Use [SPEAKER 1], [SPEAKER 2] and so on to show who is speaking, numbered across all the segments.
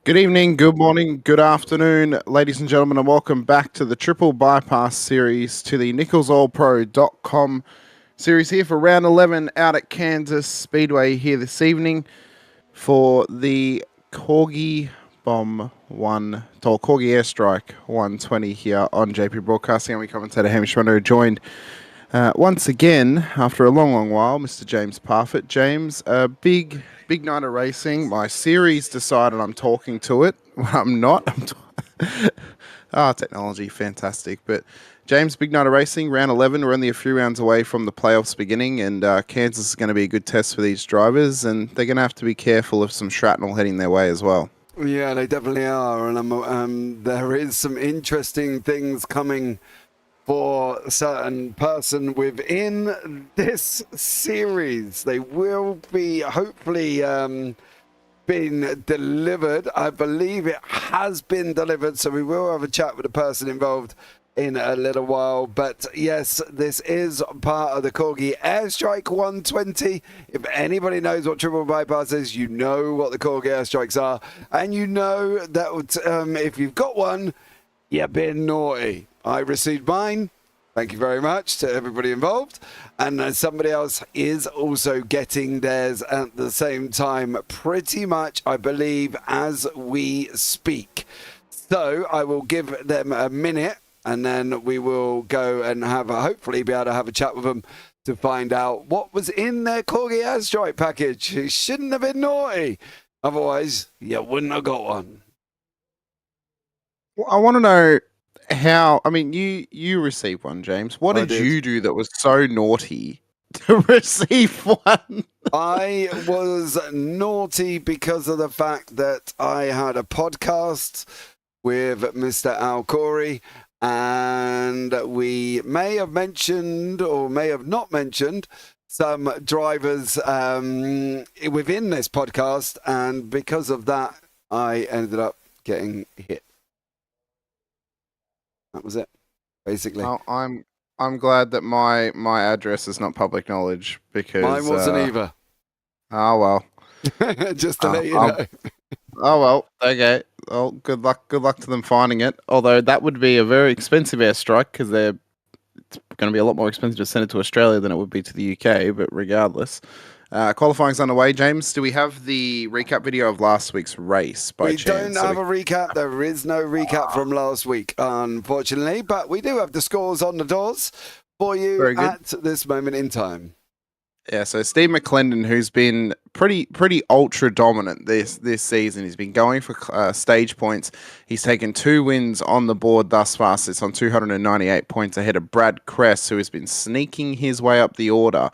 [SPEAKER 1] Good evening, good morning, good afternoon, ladies and gentlemen, and welcome back to the Triple Bypass series to the NicholsOilPro.com series here for round 11 out at Kansas Speedway here this evening for the Corgi Bomb 1, or Corgi Airstrike 120 here on JPBroadcasting. And we commentator Hamish Runner joined once again, after a long while, Mr. James Parfitt. James, big night of racing. My series decided I'm talking to it. Well, I'm not. Technology, fantastic. But James, big night of racing, round 11. We're only a few rounds away from the playoffs beginning, and Kansas is going to be a good test for these drivers, and they're going to have to be careful of some shrapnel heading their way as well.
[SPEAKER 2] Yeah, they definitely are, and there is some interesting things coming for a certain person within this series. They will be hopefully being delivered. I believe it has been delivered, so we will have a chat with the person involved in a little while. But yes, this is part of the Corgi Airstrike 120. If anybody knows what triple bypass is, you know what the Corgi Airstrikes are, and you know that if you've got one, you're being naughty. I received mine. Thank you very much to everybody involved. And somebody else is also getting theirs at the same time, pretty much, I believe, as we speak. So I will give them a minute, and then we will go and hopefully be able to have a chat with them to find out what was in their Corgi Airstrike package. It shouldn't have been naughty. Otherwise, you wouldn't have got one.
[SPEAKER 1] Well, I want to know how. I mean, you received one, James. What did you do that was so naughty to receive one?
[SPEAKER 2] I was naughty because of the fact that I had a podcast with Mr. Al Corey, and we may have mentioned or may have not mentioned some drivers within this podcast, and because of that, I ended up getting hit. That was it, basically.
[SPEAKER 1] Well, I'm glad that my address is not public knowledge, because
[SPEAKER 2] Mine wasn't either.
[SPEAKER 1] Oh well.
[SPEAKER 2] Just to let you know.
[SPEAKER 1] Oh well, okay. Well, good luck to them finding it. Although that would be a very expensive airstrike, because it's going to be a lot more expensive to send it to Australia than it would be to the UK. But regardless, qualifying's underway. James, do we have the recap video of last week's race?
[SPEAKER 2] We don't have a recap. There is no recap from last week, unfortunately. But we do have the scores on the doors for you at this moment in time.
[SPEAKER 1] Yeah, so Steve McClendon, who's been pretty ultra dominant this season, he's been going for stage points. He's taken 2 wins on the board thus far. So it's on 298 points ahead of Brad Kress, who has been sneaking his way up the order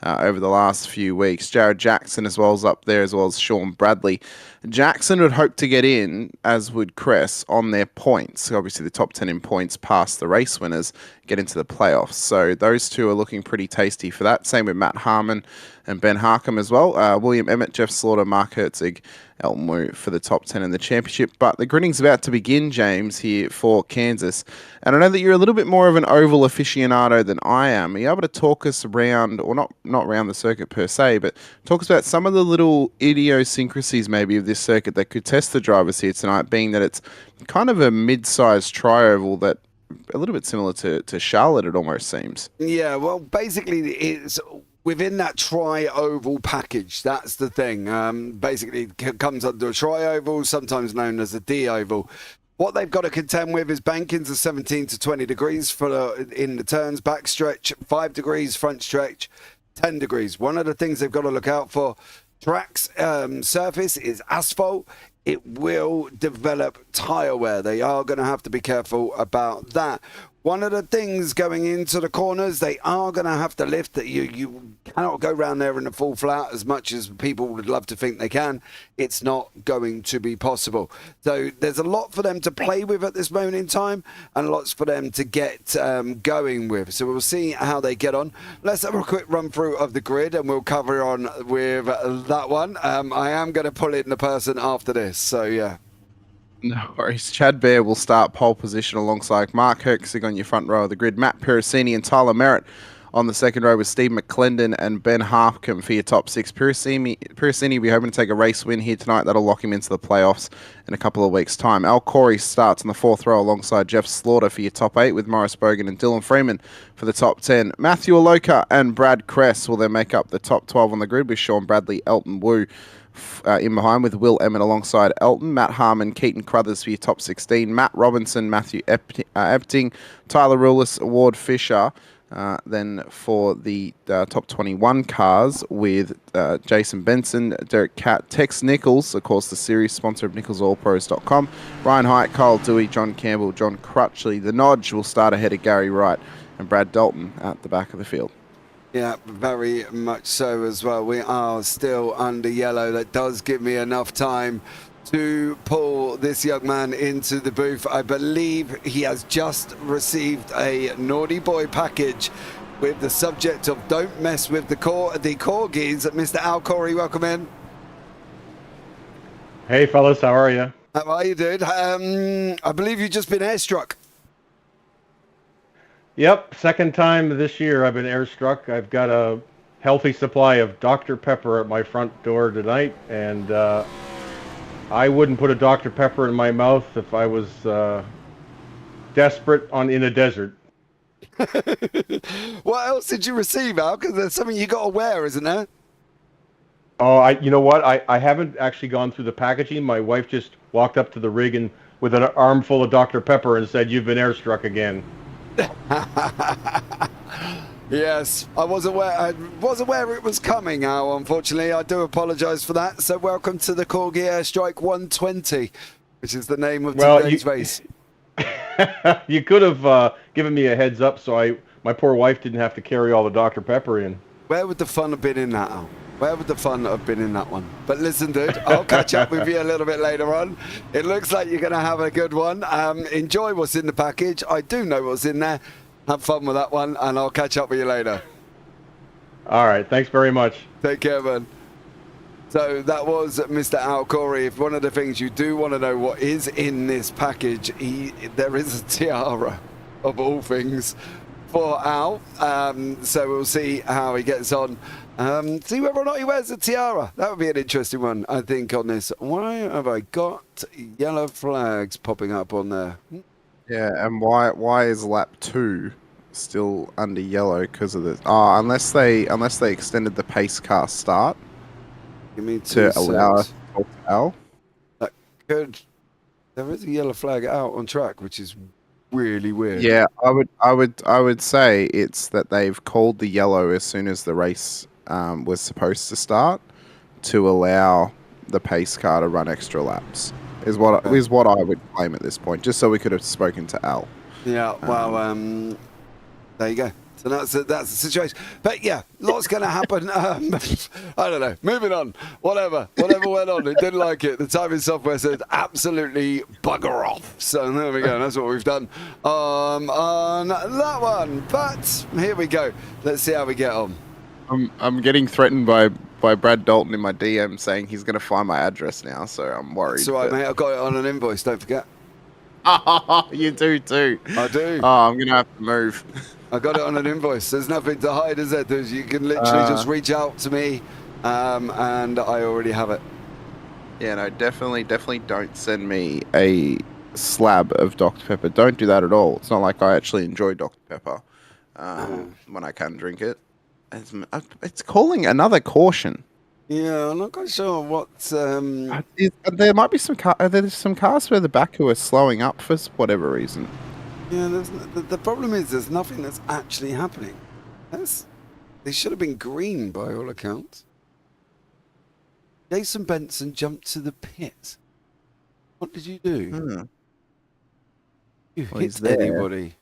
[SPEAKER 1] over the last few weeks. Jared Jackson as well is up there, as well as Sean Bradley. Jackson would hope to get in, as would Kress, on their points. Obviously, the top 10 in points past the race winners get into the playoffs. So those two are looking pretty tasty for that. Same with Matt Harmon and Ben Harcum as well. William Emmett, Jeff Slaughter, Mark Herzig, Elton Wu for the top 10 in the championship. But the grinning's about to begin, James, here for Kansas. And I know that you're a little bit more of an oval aficionado than I am. Are you able to talk us around, or not around the circuit per se, but talk us about some of the little idiosyncrasies maybe of this circuit that could test the drivers here tonight, being that it's kind of a mid-sized tri-oval that a little bit similar to Charlotte, it almost seems.
[SPEAKER 2] Yeah, well, basically it's within that tri-oval package. That's the thing. Basically, it comes under a tri-oval, sometimes known as a D-oval. What they've got to contend with is bankings of 17 to 20 degrees in the turns, back stretch, 5 degrees, front stretch, 10 degrees. One of the things they've got to look out for, track's surface is asphalt. It will develop tire wear. They are going to have to be careful about that. One of the things going into the corners, they are going to have to lift. That you cannot go around there in a full flat as much as people would love to think they can. It's not going to be possible. So there's a lot for them to play with at this moment in time, and lots for them to get going with. So we'll see how they get on. Let's have a quick run through of the grid, and we'll cover on with that one. I am going to pull in the person after this. So yeah.
[SPEAKER 1] No worries. Chad Bear will start pole position alongside Mark Herzig on your front row of the grid. Matt Pericini and Tyler Merritt On the second row was Steve McClendon and Ben Harpcombe for your top 6. Piracini will be hoping to take a race win here tonight. That'll lock him into the playoffs in a couple of weeks' time. Al Corey starts in the 4th row alongside Jeff Slaughter for your top 8, with Morris Bogan and Dylan Freeman for the top 10. Matthew Aloka and Brad Kress will then make up the top 12 on the grid, with Sean Bradley, Elton Wu in behind, with Will Emmett alongside Elton. Matt Harmon, Keaton Crothers for your top 16. Matt Robinson, Matthew Epting, Tyler Rulis, Ward Fisher. Then for the top 21 cars, with Jason Benson, Derek Catt, Tex Nichols, of course the series sponsor of NicholsAllPros.com, Ryan Hite, Kyle Dewey, John Campbell, John Crutchley. The Nodge will start ahead of Gary Wright and Brad Dalton at the back of the field.
[SPEAKER 2] Yeah, very much so as well. We are still under yellow. That does give me enough time to pull this young man into the booth. I believe he has just received a naughty boy package with the subject of "Don't mess with the corgis." Mr. Al Corey, welcome in.
[SPEAKER 3] Hey fellas, how are you?
[SPEAKER 2] How are you, dude? I believe you've just been airstruck.
[SPEAKER 3] Yep, second time this year I've been airstruck. I've got a healthy supply of Dr. Pepper at my front door tonight, and I wouldn't put a Dr. Pepper in my mouth if I was desperate in a desert.
[SPEAKER 2] What else did you receive, Al? Because there's something you got to wear, isn't there?
[SPEAKER 3] Oh, you know what? I haven't actually gone through the packaging. My wife just walked up to the rig and with an armful of Dr. Pepper and said, "You've been airstruck again."
[SPEAKER 2] Yes, I was aware it was coming, Al, unfortunately. I do apologise for that. So welcome to the Corgi Airstrike 120, which is the name of today's race.
[SPEAKER 3] You could have given me a heads up so my poor wife didn't have to carry all the Dr. Pepper in.
[SPEAKER 2] Where would the fun have been in that, Al? Where would the fun have been in that one? But listen, dude, I'll catch up with you a little bit later on. It looks like you're going to have a good one. Enjoy what's in the package. I do know what's in there. Have fun with that one, and I'll catch up with you later.
[SPEAKER 3] All right, thanks very much.
[SPEAKER 2] Take care, man. So that was Mr. Al Corey. If one of the things you do want to know what is in this package, there is a tiara, of all things, for Al. So we'll see how he gets on. See whether or not he wears a tiara. That would be an interesting one, I think, on this. Why have I got yellow flags popping up on there?
[SPEAKER 1] Yeah, and why is lap 2 still under yellow because of this? Oh, unless they extended the pace car start.
[SPEAKER 2] Give me
[SPEAKER 1] to allow us to talk to Al.
[SPEAKER 2] That could. There is a yellow flag out on track, which is really weird.
[SPEAKER 1] Yeah, I would say it's that they've called the yellow as soon as the race was supposed to start to allow the pace car to run extra laps. Is what I would claim at this point, just so we could have spoken to Al.
[SPEAKER 2] Yeah, well, there you go. So that's the situation. But yeah, lots going to happen. I don't know. Moving on. Whatever went on. It didn't like it. The timing software said absolutely bugger off. So there we go. That's what we've done on that one. But here we go. Let's see how we get on.
[SPEAKER 1] I'm getting threatened by Brad Dalton in my DM saying he's going to find my address now, so I'm worried.
[SPEAKER 2] That's all right, mate. I've got it on an invoice. Don't forget.
[SPEAKER 1] You do too.
[SPEAKER 2] I do.
[SPEAKER 1] Oh, I'm going to have to move.
[SPEAKER 2] I got it on an invoice. There's nothing to hide, is there? You can literally just reach out to me, and I already have it.
[SPEAKER 1] Yeah, no, definitely don't send me a slab of Dr. Pepper. Don't do that at all. It's not like I actually enjoy Dr. Pepper when I can drink it. It's calling another caution.
[SPEAKER 2] Yeah, I'm not quite sure what.
[SPEAKER 1] There might be some there's some cars where the back who are slowing up for whatever reason.
[SPEAKER 2] Yeah, the problem is there's nothing that's actually happening. They should have been green by all accounts. Jason Benson jumped to the pit. What did you do? You hit anybody?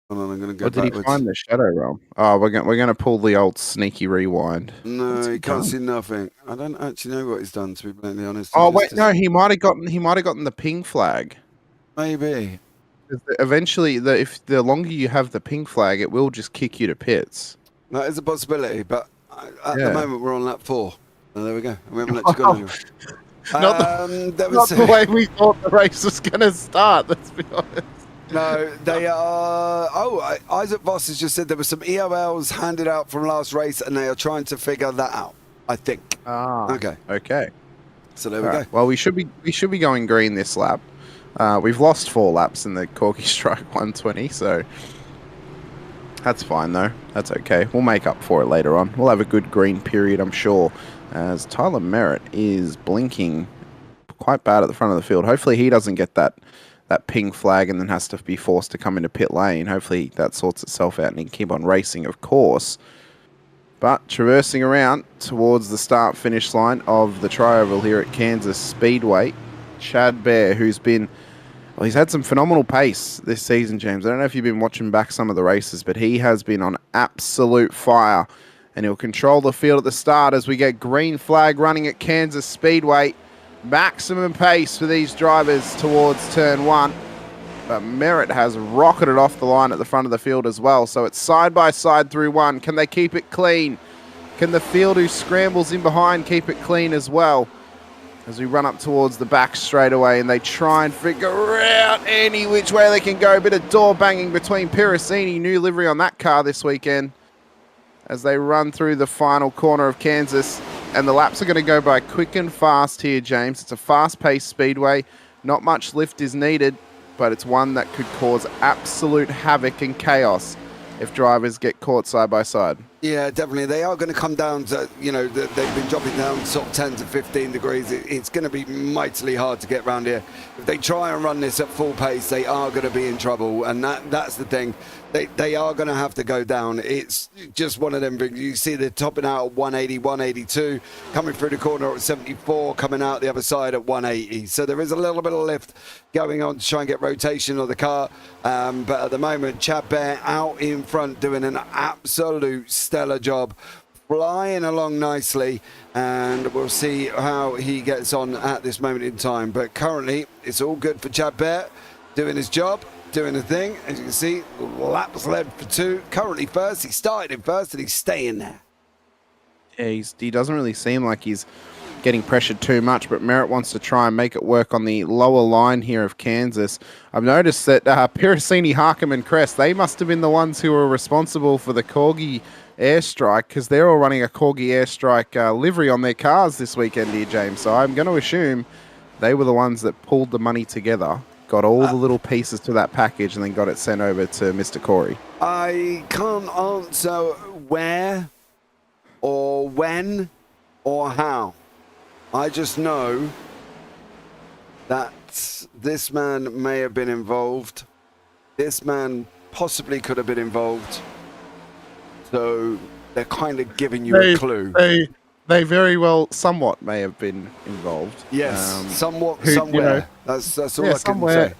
[SPEAKER 2] Hold on, I'm going to go backwards.
[SPEAKER 1] Did he find the Shadow Realm? Oh, we're going to pull the old sneaky rewind.
[SPEAKER 2] No, he can't see nothing. I don't actually know what he's done, to be bluntly honest.
[SPEAKER 1] Oh wait, no, he might have gotten the ping flag.
[SPEAKER 2] Maybe.
[SPEAKER 1] Eventually, if the longer you have the ping flag, it will just kick you to pits.
[SPEAKER 2] That is a possibility, but at the moment we're on lap 4. Oh, there we go. We haven't let you go anywhere.
[SPEAKER 1] Not the way we thought the race was going to start, let's be honest.
[SPEAKER 2] No, they are... Oh, Isaac Voss has just said there were some EOLs handed out from last race, and they are trying to figure that out, I think. Okay.
[SPEAKER 1] Okay.
[SPEAKER 2] So there we go.
[SPEAKER 1] Well, we should be going green this lap. We've lost 4 laps in the Corky Strike 120, so that's fine though. That's okay. We'll make up for it later on. We'll have a good green period, I'm sure, as Tyler Merritt is blinking quite bad at the front of the field. Hopefully he doesn't get that ping flag and then has to be forced to come into pit lane. Hopefully that sorts itself out and he can keep on racing, of course. But traversing around towards the start-finish line of the tri-oval here at Kansas Speedway, Chad Bear, who's been... Well, he's had some phenomenal pace this season, James. I don't know if you've been watching back some of the races, but he has been on absolute fire. And he'll control the field at the start as we get green flag running at Kansas Speedway. Maximum pace for these drivers towards turn 1. But Merritt has rocketed off the line at the front of the field as well. So it's side by side through 1. Can they keep it clean? Can the field who scrambles in behind keep it clean as well? As we run up towards the back straight away and they try and figure out any which way they can go. A bit of door banging between Piracini, new livery on that car this weekend, as they run through the final corner of Kansas. And the laps are going to go by quick and fast here, James. It's a fast-paced speedway. Not much lift is needed, but it's one that could cause absolute havoc and chaos if drivers get caught side by side.
[SPEAKER 2] Yeah, definitely. They are going to come down to, they've been dropping down sort of 10 to 15 degrees. It's going to be mightily hard to get around here. If they try and run this at full pace, they are going to be in trouble. And that's the thing. They are going to have to go down. It's just one of them. You see they're topping out at 180, 182, coming through the corner at 74, coming out the other side at 180. So there is a little bit of lift going on to try and get rotation of the car. But at the moment, Chad Bear out in front doing an absolute stellar job, flying along nicely, and we'll see how he gets on at this moment in time. But currently, it's all good for Chad Bear, doing his job, doing the thing. As you can see, laps led for 2. Currently first. He started in first and he's staying there.
[SPEAKER 1] Yeah, he doesn't really seem like he's getting pressured too much, but Merritt wants to try and make it work on the lower line here of Kansas. I've noticed that Piracini, Harkham and Crest, they must have been the ones who were responsible for the Corgi Airstrike, because they're all running a Corgi Airstrike livery on their cars this weekend here, James. So I'm going to assume they were the ones that pulled the money together, got all the little pieces to that package, and then got it sent over to Mr. Corey.
[SPEAKER 2] I can't answer where or when or how. I just know that this man may have been involved. This man possibly could have been involved. So they're kind of giving you a clue.
[SPEAKER 1] They very well somewhat may have been involved.
[SPEAKER 2] Yes, somewhat, somewhere. That's all I can say.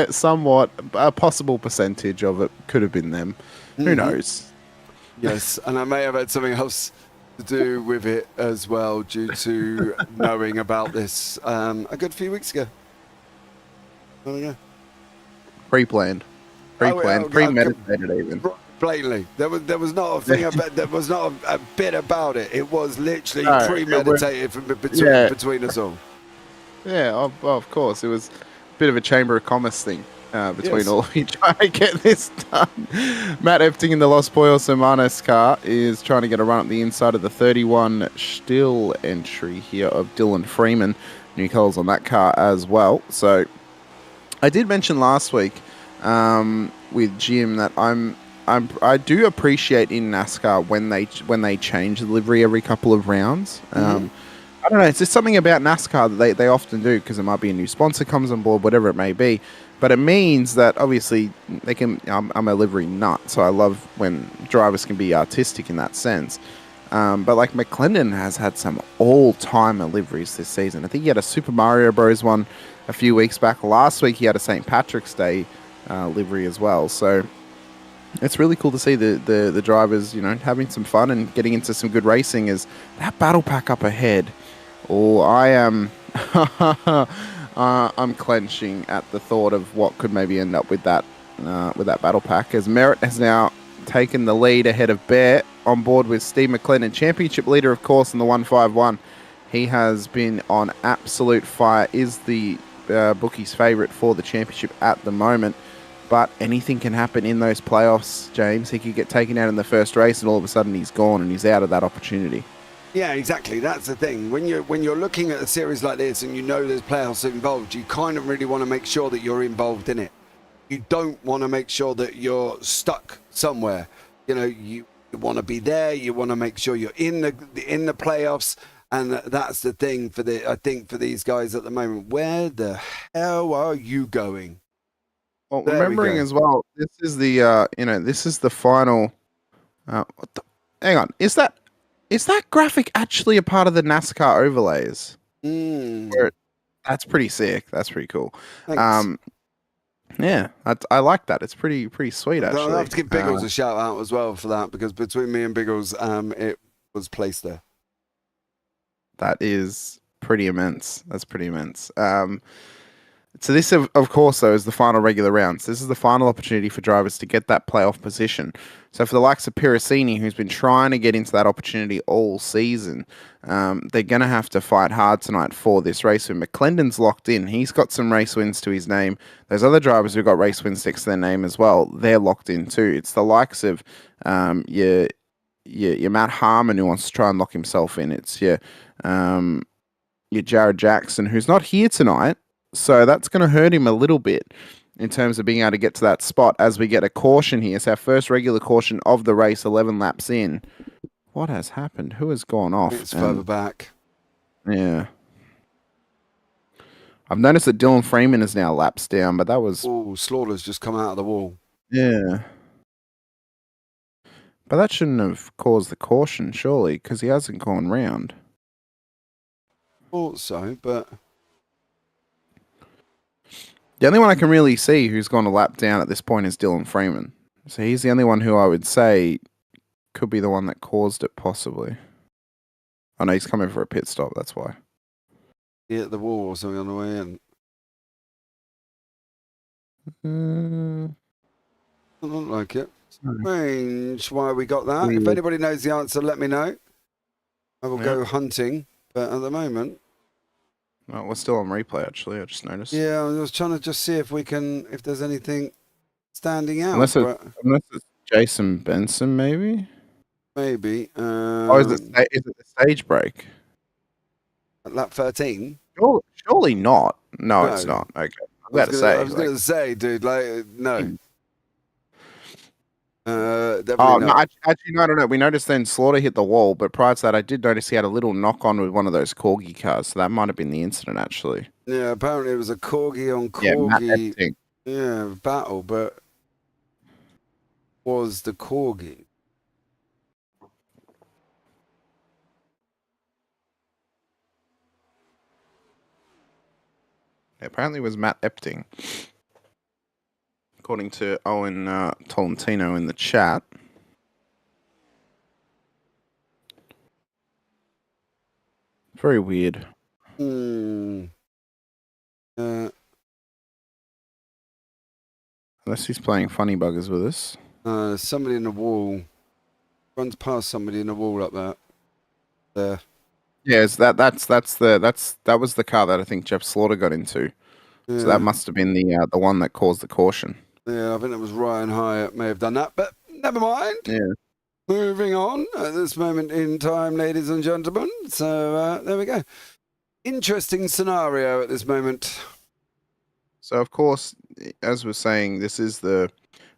[SPEAKER 1] Somewhat, a possible percentage of it could have been them. Who knows?
[SPEAKER 2] Yes, and I may have had something else to do with it as well, due to knowing about this a good few weeks ago. There we go.
[SPEAKER 1] Pre-planned, premeditated even.
[SPEAKER 2] Blatantly, there was not a thing about, there was not a bit about it. It was literally premeditated between us all.
[SPEAKER 1] Yeah, of course. It was a bit of a Chamber of Commerce thing between all of you trying to get this done. Matt Efting in the Los Pollos Hermanos car is trying to get a run up the inside of the 31 still entry here of Dylan Freeman. Nichols on that car as well. So I did mention last week with Jim that I do appreciate in NASCAR when they change the livery every couple of rounds. I don't know, it's just something about NASCAR that they often do, because it might be a new sponsor comes on board, whatever it may be. But it means that obviously they can. I'm a livery nut, so I love when drivers can be artistic in that sense. But like McClendon has had some all-timer liveries this season. I think he had a Super Mario Bros. One a few weeks back. Last week he had a St. Patrick's Day livery as well. So it's really cool to see the drivers, having some fun and getting into some good racing. Is that battle pack up ahead? Oh, I am. I'm clenching at the thought of what could maybe end up with that battle pack, as Merritt has now taken the lead ahead of Bear on board with Steve McClendon, championship leader, of course, in the 151. He has been on absolute fire, is the bookies' favourite for the championship at the moment. but anything can happen in those playoffs, James. He could get taken out in the first race, and all of a sudden he's gone and he's out of that opportunity.
[SPEAKER 2] Yeah, exactly. That's the thing. When you're looking at a series like this and you know there's playoffs involved, you kind of really want to make sure that you're involved in it. You don't want to make sure that you're stuck somewhere. You know, you want to be there. You want to make sure you're in the playoffs, and that's the thing I think for these guys at the moment. Where the hell are you going?
[SPEAKER 1] Well, remembering as well, this is the this is the final. Hang on, is that graphic actually a part of the NASCAR overlays? That's pretty sick. That's pretty cool.
[SPEAKER 2] Thanks.
[SPEAKER 1] Yeah, I like that. It's pretty sweet, actually.
[SPEAKER 2] I'll have to give Biggles a shout out as well for that, because between me and Biggles, it was placed there.
[SPEAKER 1] That is pretty immense. That's pretty immense. So this, of course, though, is the final regular rounds. This is the final opportunity for drivers to get that playoff position. So for the likes of Piracini, who's been trying to get into that opportunity all season, they're going to have to fight hard tonight for this race win. McClendon's locked in. He's got some race wins to his name. Those other drivers who've got race wins next to their name as well, they're locked in too. It's the likes of your Matt Harmon, who wants to try and lock himself in. It's your Jared Jackson, who's not here tonight. So that's going to hurt him a little bit in terms of being able to get to that spot as we get a caution here. It's our first regular caution of the race, 11 laps in. What has happened? Who has gone off?
[SPEAKER 2] It's further back.
[SPEAKER 1] Yeah. I've noticed that Dylan Freeman is now laps down, but that was...
[SPEAKER 2] Oh, Slaughter's just come out of the wall.
[SPEAKER 1] Yeah. But that shouldn't have caused the caution, surely, because he hasn't gone round.
[SPEAKER 2] Thought so, but...
[SPEAKER 1] The only one I can really see who's gone a lap down at this point is Dylan Freeman. So he's the only one who I would say could be the one that caused it, possibly. Oh, no, he's coming for a pit stop, that's why.
[SPEAKER 2] He hit the wall or something on the way in. Doesn't look like it. Strange why we got that. If anybody knows the answer, let me know. I will go hunting, but at the moment...
[SPEAKER 1] Well, we're still on replay, actually. I just noticed.
[SPEAKER 2] Yeah, I was trying to just see if there's anything standing out.
[SPEAKER 1] Unless it's Jason Benson, maybe?
[SPEAKER 2] Maybe.
[SPEAKER 1] Is it the stage break?
[SPEAKER 2] At lap 13?
[SPEAKER 1] Surely not. No, it's not. Okay. I was
[SPEAKER 2] going to say, dude, no.
[SPEAKER 1] No. Actually, no, no. We noticed then Slaughter hit the wall, but prior to that, I did notice he had a little knock on with one of those Corgi cars, so that might have been the incident, actually.
[SPEAKER 2] Yeah, apparently it was a Corgi on Corgi.
[SPEAKER 1] Yeah,
[SPEAKER 2] battle, but was the Corgi.
[SPEAKER 1] Apparently it was Matt Epting, according to Owen Tolentino in the chat. Very weird. Unless he's playing funny buggers with us.
[SPEAKER 2] Somebody in the wall. Runs past somebody in the wall up there.
[SPEAKER 1] Yeah, that was the car that I think Jeff Slaughter got into. Yeah. So that must have been the one that caused the caution.
[SPEAKER 2] Yeah, I think it was Ryan Hyatt may have done that, but never mind.
[SPEAKER 1] Yeah.
[SPEAKER 2] Moving on at this moment in time, ladies and gentlemen. So there we go. Interesting scenario at this moment.
[SPEAKER 1] So of course, as we're saying, this is the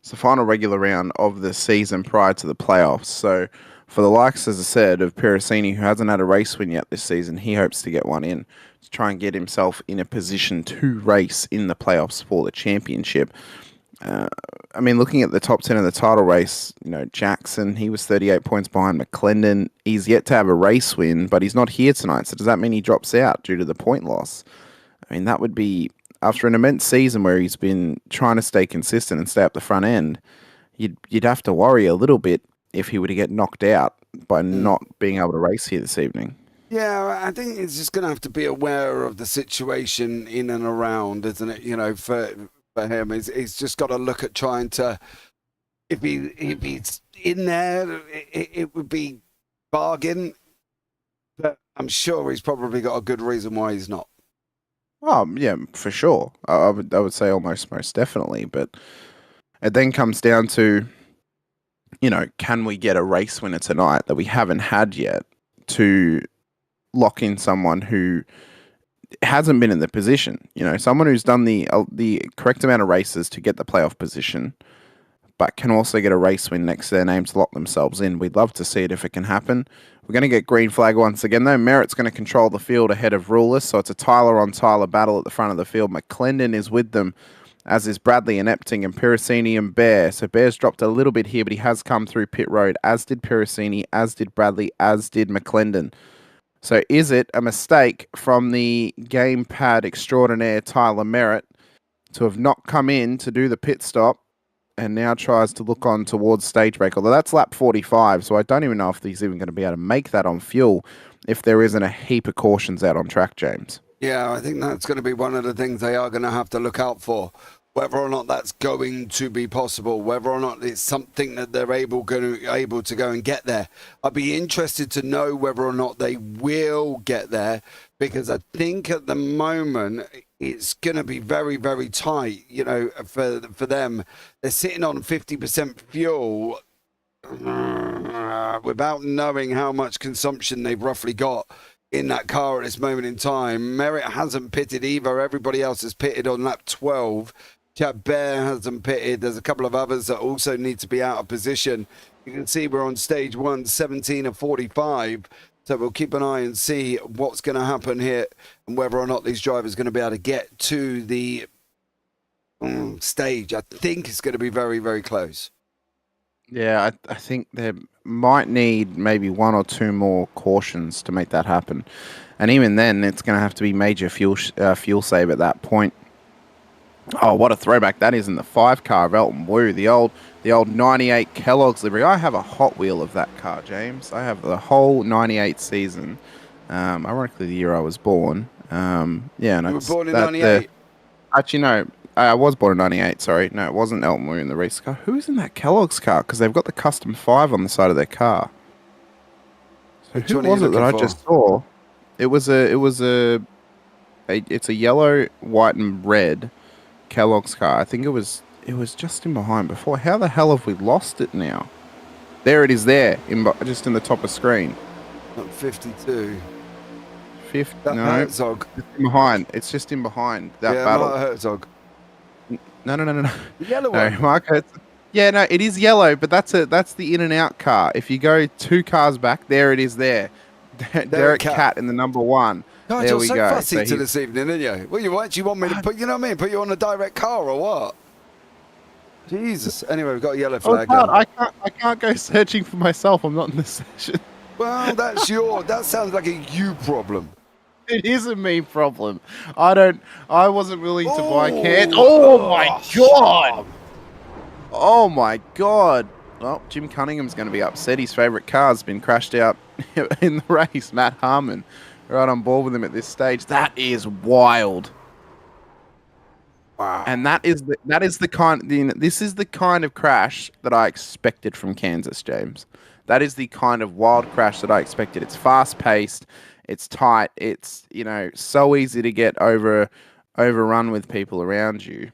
[SPEAKER 1] final regular round of the season prior to the playoffs. So for the likes, as I said, of Piracini, who hasn't had a race win yet this season, he hopes to get one in to try and get himself in a position to race in the playoffs for the championship. I mean, looking at the top 10 of the title race, Jackson, he was 38 points behind McClendon. He's yet to have a race win, but he's not here tonight. So does that mean he drops out due to the point loss? I mean, that would be, after an immense season where he's been trying to stay consistent and stay up the front end, you'd have to worry a little bit if he were to get knocked out by not being able to race here this evening.
[SPEAKER 2] Yeah, I think he's just going to have to be aware of the situation in and around, isn't it? For him, he's just got to look at trying to, if he's in there, it would be bargain, but I'm sure he's probably got a good reason why he's not.
[SPEAKER 1] Oh yeah, for sure. I would say almost most definitely, but It then comes down to, can we get a race winner tonight that we haven't had yet to lock in someone who hasn't been in the position? Someone who's done the correct amount of races to get the playoff position, but can also get a race win next to their name to lock themselves in. We'd love to see it if it can happen. We're going to get green flag once again, though. Merritt's going to control the field ahead of Rulers, so it's a Tyler-on-Tyler battle at the front of the field. McClendon is with them, as is Bradley and Epting and Piracini and Bear. So Bear's dropped a little bit here, but he has come through pit road, as did Piracini, as did Bradley, as did McClendon. So is it a mistake from the gamepad extraordinaire Tyler Merritt to have not come in to do the pit stop and now tries to look on towards stage break? Although that's lap 45, so I don't even know if he's even going to be able to make that on fuel if there isn't a heap of cautions out on track, James.
[SPEAKER 2] Yeah, I think that's going to be one of the things they are going to have to look out for. Whether or not that's going to be possible, whether or not it's something that they're able to go and get there. I'd be interested to know whether or not they will get there, because I think at the moment it's going to be very, very tight, for them. They're sitting on 50% fuel without knowing how much consumption they've roughly got in that car at this moment in time. Merritt hasn't pitted either. Everybody else has pitted on lap 12. Chad Bear hasn't pitted. There's a couple of others that also need to be out of position. You can see we're on stage 1, 17 of 45. So we'll keep an eye and see what's going to happen here and whether or not these drivers are going to be able to get to the stage. I think it's going to be very, very close.
[SPEAKER 1] Yeah, I think they might need maybe 1 or 2 more cautions to make that happen. And even then, it's going to have to be major fuel save at that point. Oh, what a throwback that is in the 5 car of Elton Wu, the old 98 Kellogg's livery. I have a Hot Wheel of that car, James. I have the whole 98 season. Ironically, the year I was born. Yeah, no,
[SPEAKER 2] you were born in 98?
[SPEAKER 1] Actually, no. I was born in 98, sorry. No, it wasn't Elton Wu in the race car. Who's in that Kellogg's car? Because they've got the custom 5 on the side of their car. So who was it that I just saw? It's a yellow, white, and red Kellogg's car. I think it was just in behind before. How the hell have we lost it now? There it is there, just in the top of screen.
[SPEAKER 2] Not 52.
[SPEAKER 1] No,
[SPEAKER 2] Herzog.
[SPEAKER 1] It's in behind. It's just in behind that battle.
[SPEAKER 2] Not Herzog.
[SPEAKER 1] No.
[SPEAKER 2] The yellow one.
[SPEAKER 1] No, Mark Herzog. Yeah, no, it is yellow, but that's the in and out car. If you go 2 cars back, there it is there. Derek Catt in the number 1.
[SPEAKER 2] God,
[SPEAKER 1] there
[SPEAKER 2] you're
[SPEAKER 1] we
[SPEAKER 2] so
[SPEAKER 1] go.
[SPEAKER 2] fussy to this evening, aren't you? Well, you actually want me to put, put you on a direct car or what? Jesus. Anyway, we've got a yellow flag.
[SPEAKER 1] I can't go searching for myself. I'm not in this session.
[SPEAKER 2] Well, that sounds like a you problem.
[SPEAKER 1] It is a me problem. I wasn't willing to buy cans. Oh my god! Oh my god! Well, Jim Cunningham's going to be upset. His favourite car's been crashed out in the race. Matt Harmon, right on board with him at this stage. That is wild.
[SPEAKER 2] Wow.
[SPEAKER 1] And this is the kind of crash that I expected from Kansas, James. That is the kind of wild crash that I expected. It's fast paced. It's tight. It's, so easy to get overrun with people around you.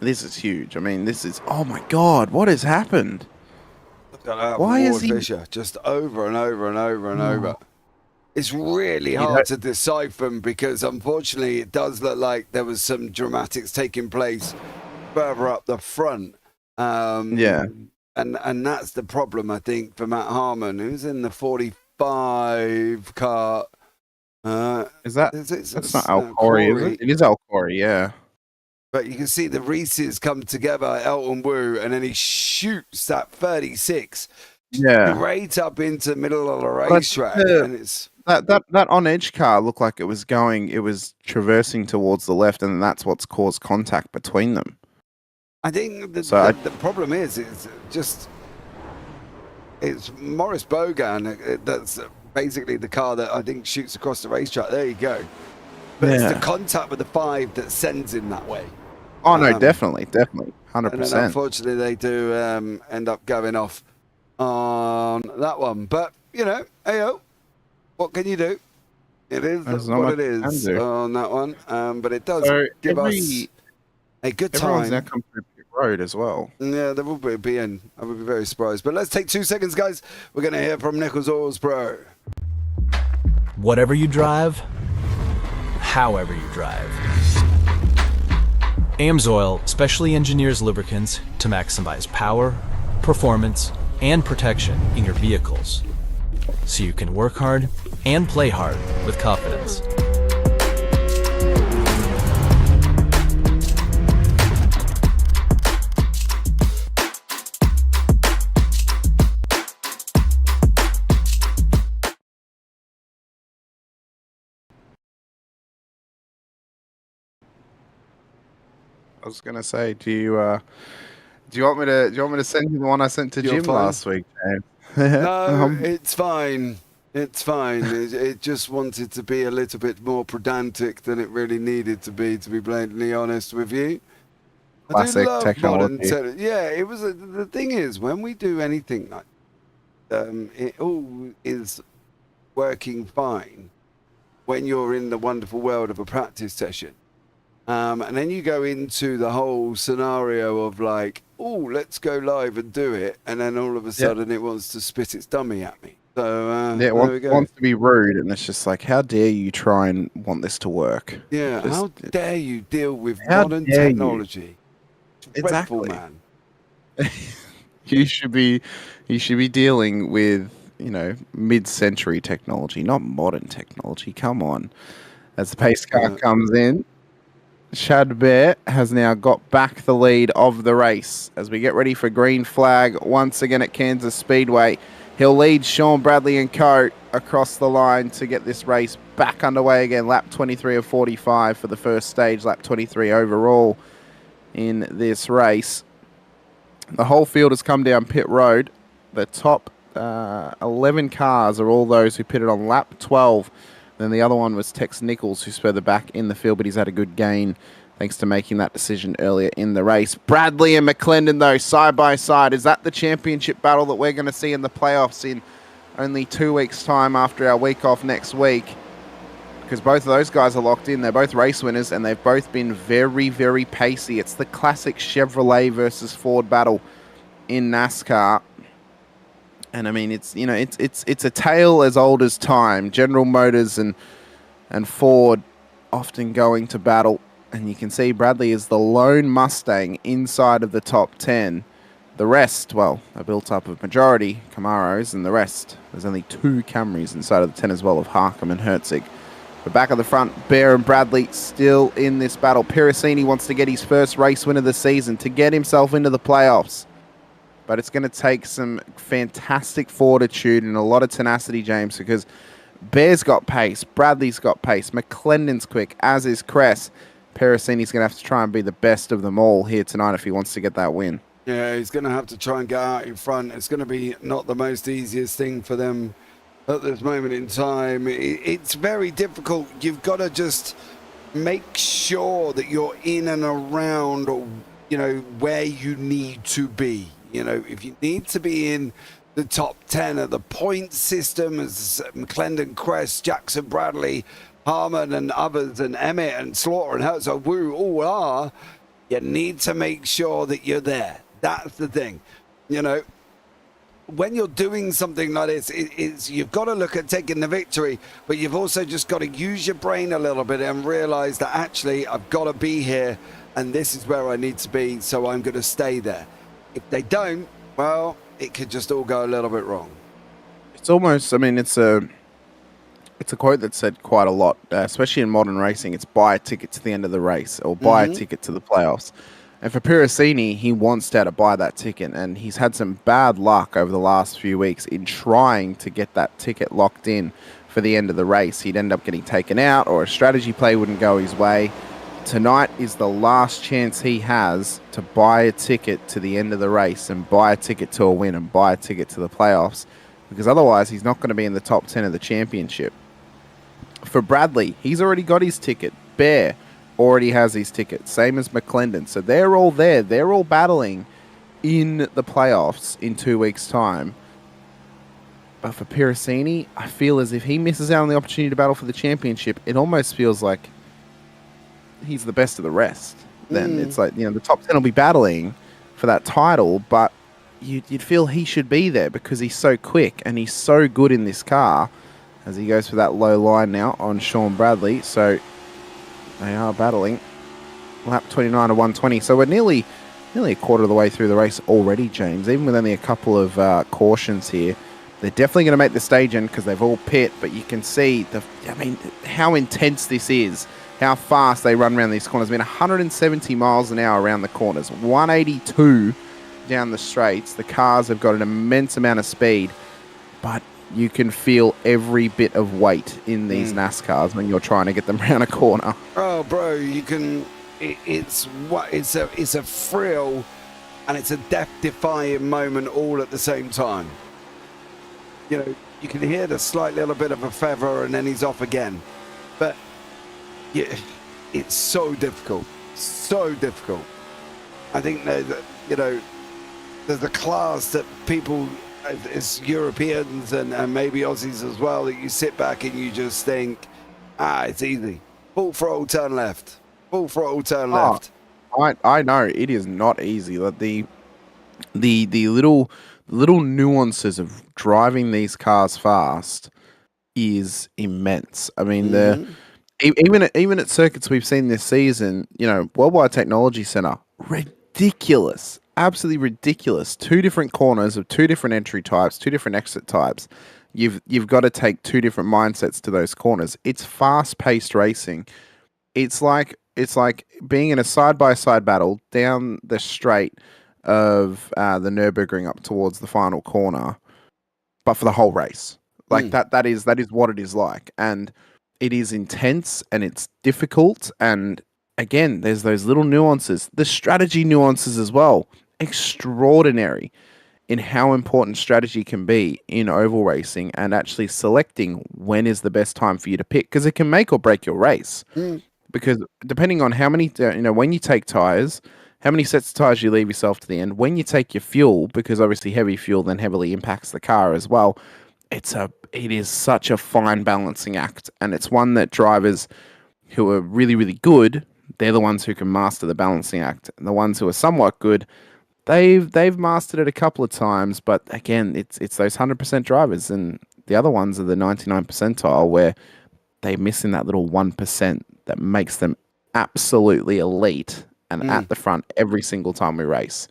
[SPEAKER 1] This is huge. I mean, oh my God, what has happened?
[SPEAKER 2] Look at that.
[SPEAKER 1] Why is he
[SPEAKER 2] Fisher just over and over and over and over? It's really hard to decipher because unfortunately it does look like there was some dramatics taking place further up the front.
[SPEAKER 1] Yeah.
[SPEAKER 2] And that's the problem, I think, for Matt Harmon, who's in the 45 car.
[SPEAKER 1] That's not Al Corey, is it? It is Al Corey, yeah.
[SPEAKER 2] But you can see the Reese's come together, Elton Wu, and then he shoots that 36 straight up into the middle of the racetrack. And it's
[SPEAKER 1] that on edge car looked like it was traversing towards the left, and that's what's caused contact between them.
[SPEAKER 2] I think the problem is it's Maurice Bogan that's basically the car that I think shoots across the racetrack. There you go. But it's the contact with the 5 that sends him that way.
[SPEAKER 1] Oh, no, definitely. 100%.
[SPEAKER 2] And unfortunately, they do end up going off on that one. But, hey-oh, what can you do? It is what it is on that one. But it does give us a good time.
[SPEAKER 1] Everyone's now come through pit road as well.
[SPEAKER 2] Yeah, there will be, and I would be very surprised. But let's take 2 seconds, guys. We're going to hear from Nichols Oils Pro.
[SPEAKER 4] Whatever you drive, however you drive. AMSOIL specially engineers lubricants to maximize power, performance, and protection in your vehicles, so you can work hard and play hard with confidence.
[SPEAKER 1] I was gonna say, do you want me to send you the one I sent to Jim last week, James?
[SPEAKER 2] No, it's fine. It's fine. It just wanted to be a little bit more pedantic than it really needed to be blatantly honest with you.
[SPEAKER 1] Classic technology.
[SPEAKER 2] Yeah, it was. The thing is, when we do anything like, it all is working fine when you're in the wonderful world of a practice session. And then you go into the whole scenario of like, oh, let's go live and do it. And then all of a sudden it wants to spit its dummy at me. So
[SPEAKER 1] it wants to be rude. And it's just like, how dare you try and want this to work?
[SPEAKER 2] Yeah, how dare you deal with modern technology? Dreadful, man.
[SPEAKER 1] You should be dealing with, mid-century technology, not modern technology. Come on. As the pace car comes in, Chad Bear has now got back the lead of the race as we get ready for green flag once again at Kansas Speedway. He'll lead Sean Bradley and co across the line to get this race back underway again. Lap 23 of 45 for the first stage, lap 23 overall in this race. The whole field has come down pit road. The top 11 cars are all those who pitted on lap 12. Then the other one was Tex Nichols, who's further back in the field, but he's had a good gain thanks to making that decision earlier in the race. Bradley and McClendon, though, side by side. Is that the championship battle that we're going to see in the playoffs in only 2 weeks' time after our week off next week? Because both of those guys are locked in. They're both race winners, and they've both been very, very pacey. It's the classic Chevrolet versus Ford battle in NASCAR. And I mean, it's a tale as old as time. General Motors and Ford often going to battle, and you can see Bradley is the lone Mustang inside of the top 10. The rest, well, are built up of majority Camaros, and the rest, there's only 2 Camrys inside of the 10 as well of Harkham and Herzig. But back at the front, Bear and Bradley still in this battle. Piracini wants to get his first race win of the season to get himself into the playoffs. But it's going to take some fantastic fortitude and a lot of tenacity, James, because Bear's got pace, Bradley's got pace, McClendon's quick, as is Cress. Piracini's going to have to try and be the best of them all here tonight if he wants to get that win.
[SPEAKER 2] Yeah, he's going to have to try and get out in front. It's going to be not the most easiest thing for them at this moment in time. It's very difficult. You've got to just make sure that you're in and around, where you need to be. If you need to be in the top 10 of the point system, as McClendon, Cress, Jackson, Bradley, Harmon, and others, and Emmett, and Slaughter, and Herzog, Wu all are, you need to make sure that you're there. That's the thing. When you're doing something like this, it's you've got to look at taking the victory, but you've also just got to use your brain a little bit and realize that actually I've got to be here, and this is where I need to be, so I'm going to stay there. If they don't, well, it could just all go a little bit wrong.
[SPEAKER 1] It's almost, it's a quote that's said quite a lot, especially in modern racing. It's buy a ticket to the end of the race or buy a ticket to the playoffs. And for Piracini, he wants to buy that ticket, and he's had some bad luck over the last few weeks in trying to get that ticket locked in for the end of the race. He'd end up getting taken out, or a strategy play wouldn't go his way. Tonight is the last chance he has to buy a ticket to the end of the race and buy a ticket to a win and buy a ticket to the playoffs, because otherwise he's not going to be in the top 10 of the championship. For Bradley, he's already got his ticket. Bear already has his ticket, same as McClendon. So they're all there. They're all battling in the playoffs in 2 weeks' time. But for Piracini, I feel as if he misses out on the opportunity to battle for the championship, it almost feels like he's the best of the rest. Then it's like, the top 10 will be battling, for that title, but you'd feel he should be there because he's so quick and he's so good in this car as he goes for that low line now on Sean Bradley. So they are battling. Lap 29 to 120. So we're nearly a quarter of the way through the race already, James. Even with only a couple of cautions here, they're definitely going to make the stage in because they've all pit. But you can see how intense this is. How fast they run around these corners. I mean, 170 miles an hour around the corners, 182 down the straights. The cars have got an immense amount of speed, but you can feel every bit of weight in these NASCARs when you're trying to get them around a corner.
[SPEAKER 2] Oh, bro, you can. It's a thrill, and it's a death-defying moment all at the same time. You know, you can hear the slight little bit of a feather, and then he's off again. But yeah, it's so difficult, so difficult. I think that, you know, there's a class that people, as Europeans and maybe Aussies as well, that you sit back and you just think, it's easy. Full throttle, turn left. Full throttle, turn left.
[SPEAKER 1] I know it is not easy. Like the little nuances of driving these cars fast is immense. I mean, even at circuits we've seen this season, you know, Worldwide Technology Center, ridiculous, absolutely ridiculous. 2 different corners of 2 different entry types, 2 different exit types. You've got to take 2 different mindsets to those corners. It's fast-paced racing. It's like being in a side-by-side battle down the straight of the Nürburgring up towards the final corner, but for the whole race. Like that is what it is like. And it is intense and it's difficult. And again, there's those little nuances, the strategy nuances as well. Extraordinary in how important strategy can be in oval racing and actually selecting when is the best time for you to pick, because it can make or break your race. Because depending on how many, when you take tires, how many sets of tires you leave yourself to the end, when you take your fuel, because obviously heavy fuel then heavily impacts the car as well. It is such a fine balancing act, and it's one that drivers who are really, really good, they're the ones who can master the balancing act. And the ones who are somewhat good, they've mastered it a couple of times, but again, it's those 100% drivers, and the other ones are the 99 percentile where they're missing that little 1% that makes them absolutely elite and at the front every single time we race.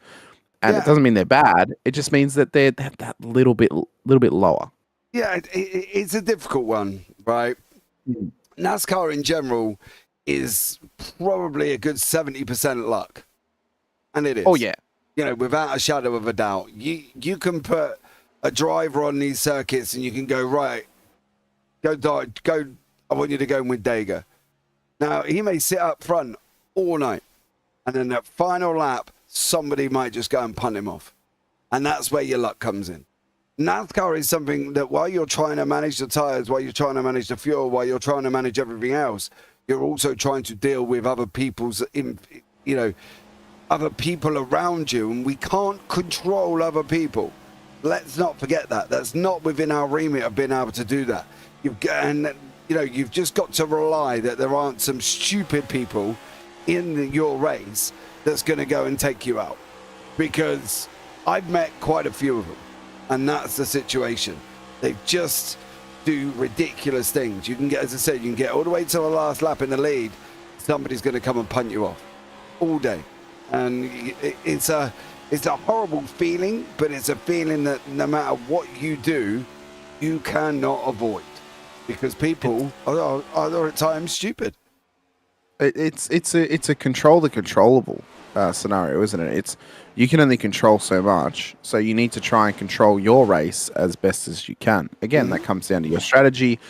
[SPEAKER 1] And it doesn't mean they're bad. It just means that they're that little bit lower.
[SPEAKER 2] Yeah, it's a difficult one, right? NASCAR in general is probably a good 70% luck. And it is.
[SPEAKER 1] Oh, yeah.
[SPEAKER 2] You know, without a shadow of a doubt. You can put a driver on these circuits and you can go, right, go, I want you to go with Dega. Now, he may sit up front all night. And then that final lap, somebody might just go and punt him off. And that's where your luck comes in. NASCAR is something that while you're trying to manage the tires, while you're trying to manage the fuel, while you're trying to manage everything else, you're also trying to deal with other people's, other people around you. And we can't control other people. Let's not forget that. That's not within our remit of being able to do that. You've just got to rely that there aren't some stupid people in your race that's going to go and take you out. Because I've met quite a few of them. And that's the situation. They just do ridiculous things. You can get, as I said, you can get all the way to the last lap in the lead. Somebody's going to come and punt you off all day. And it's a horrible feeling, but it's a feeling that no matter what you do, you cannot avoid. Because people are at times stupid.
[SPEAKER 1] It's a control the controllable scenario, isn't it? You can only control so much, so you need to try and control your race as best as you can. Again, that comes down to your strategy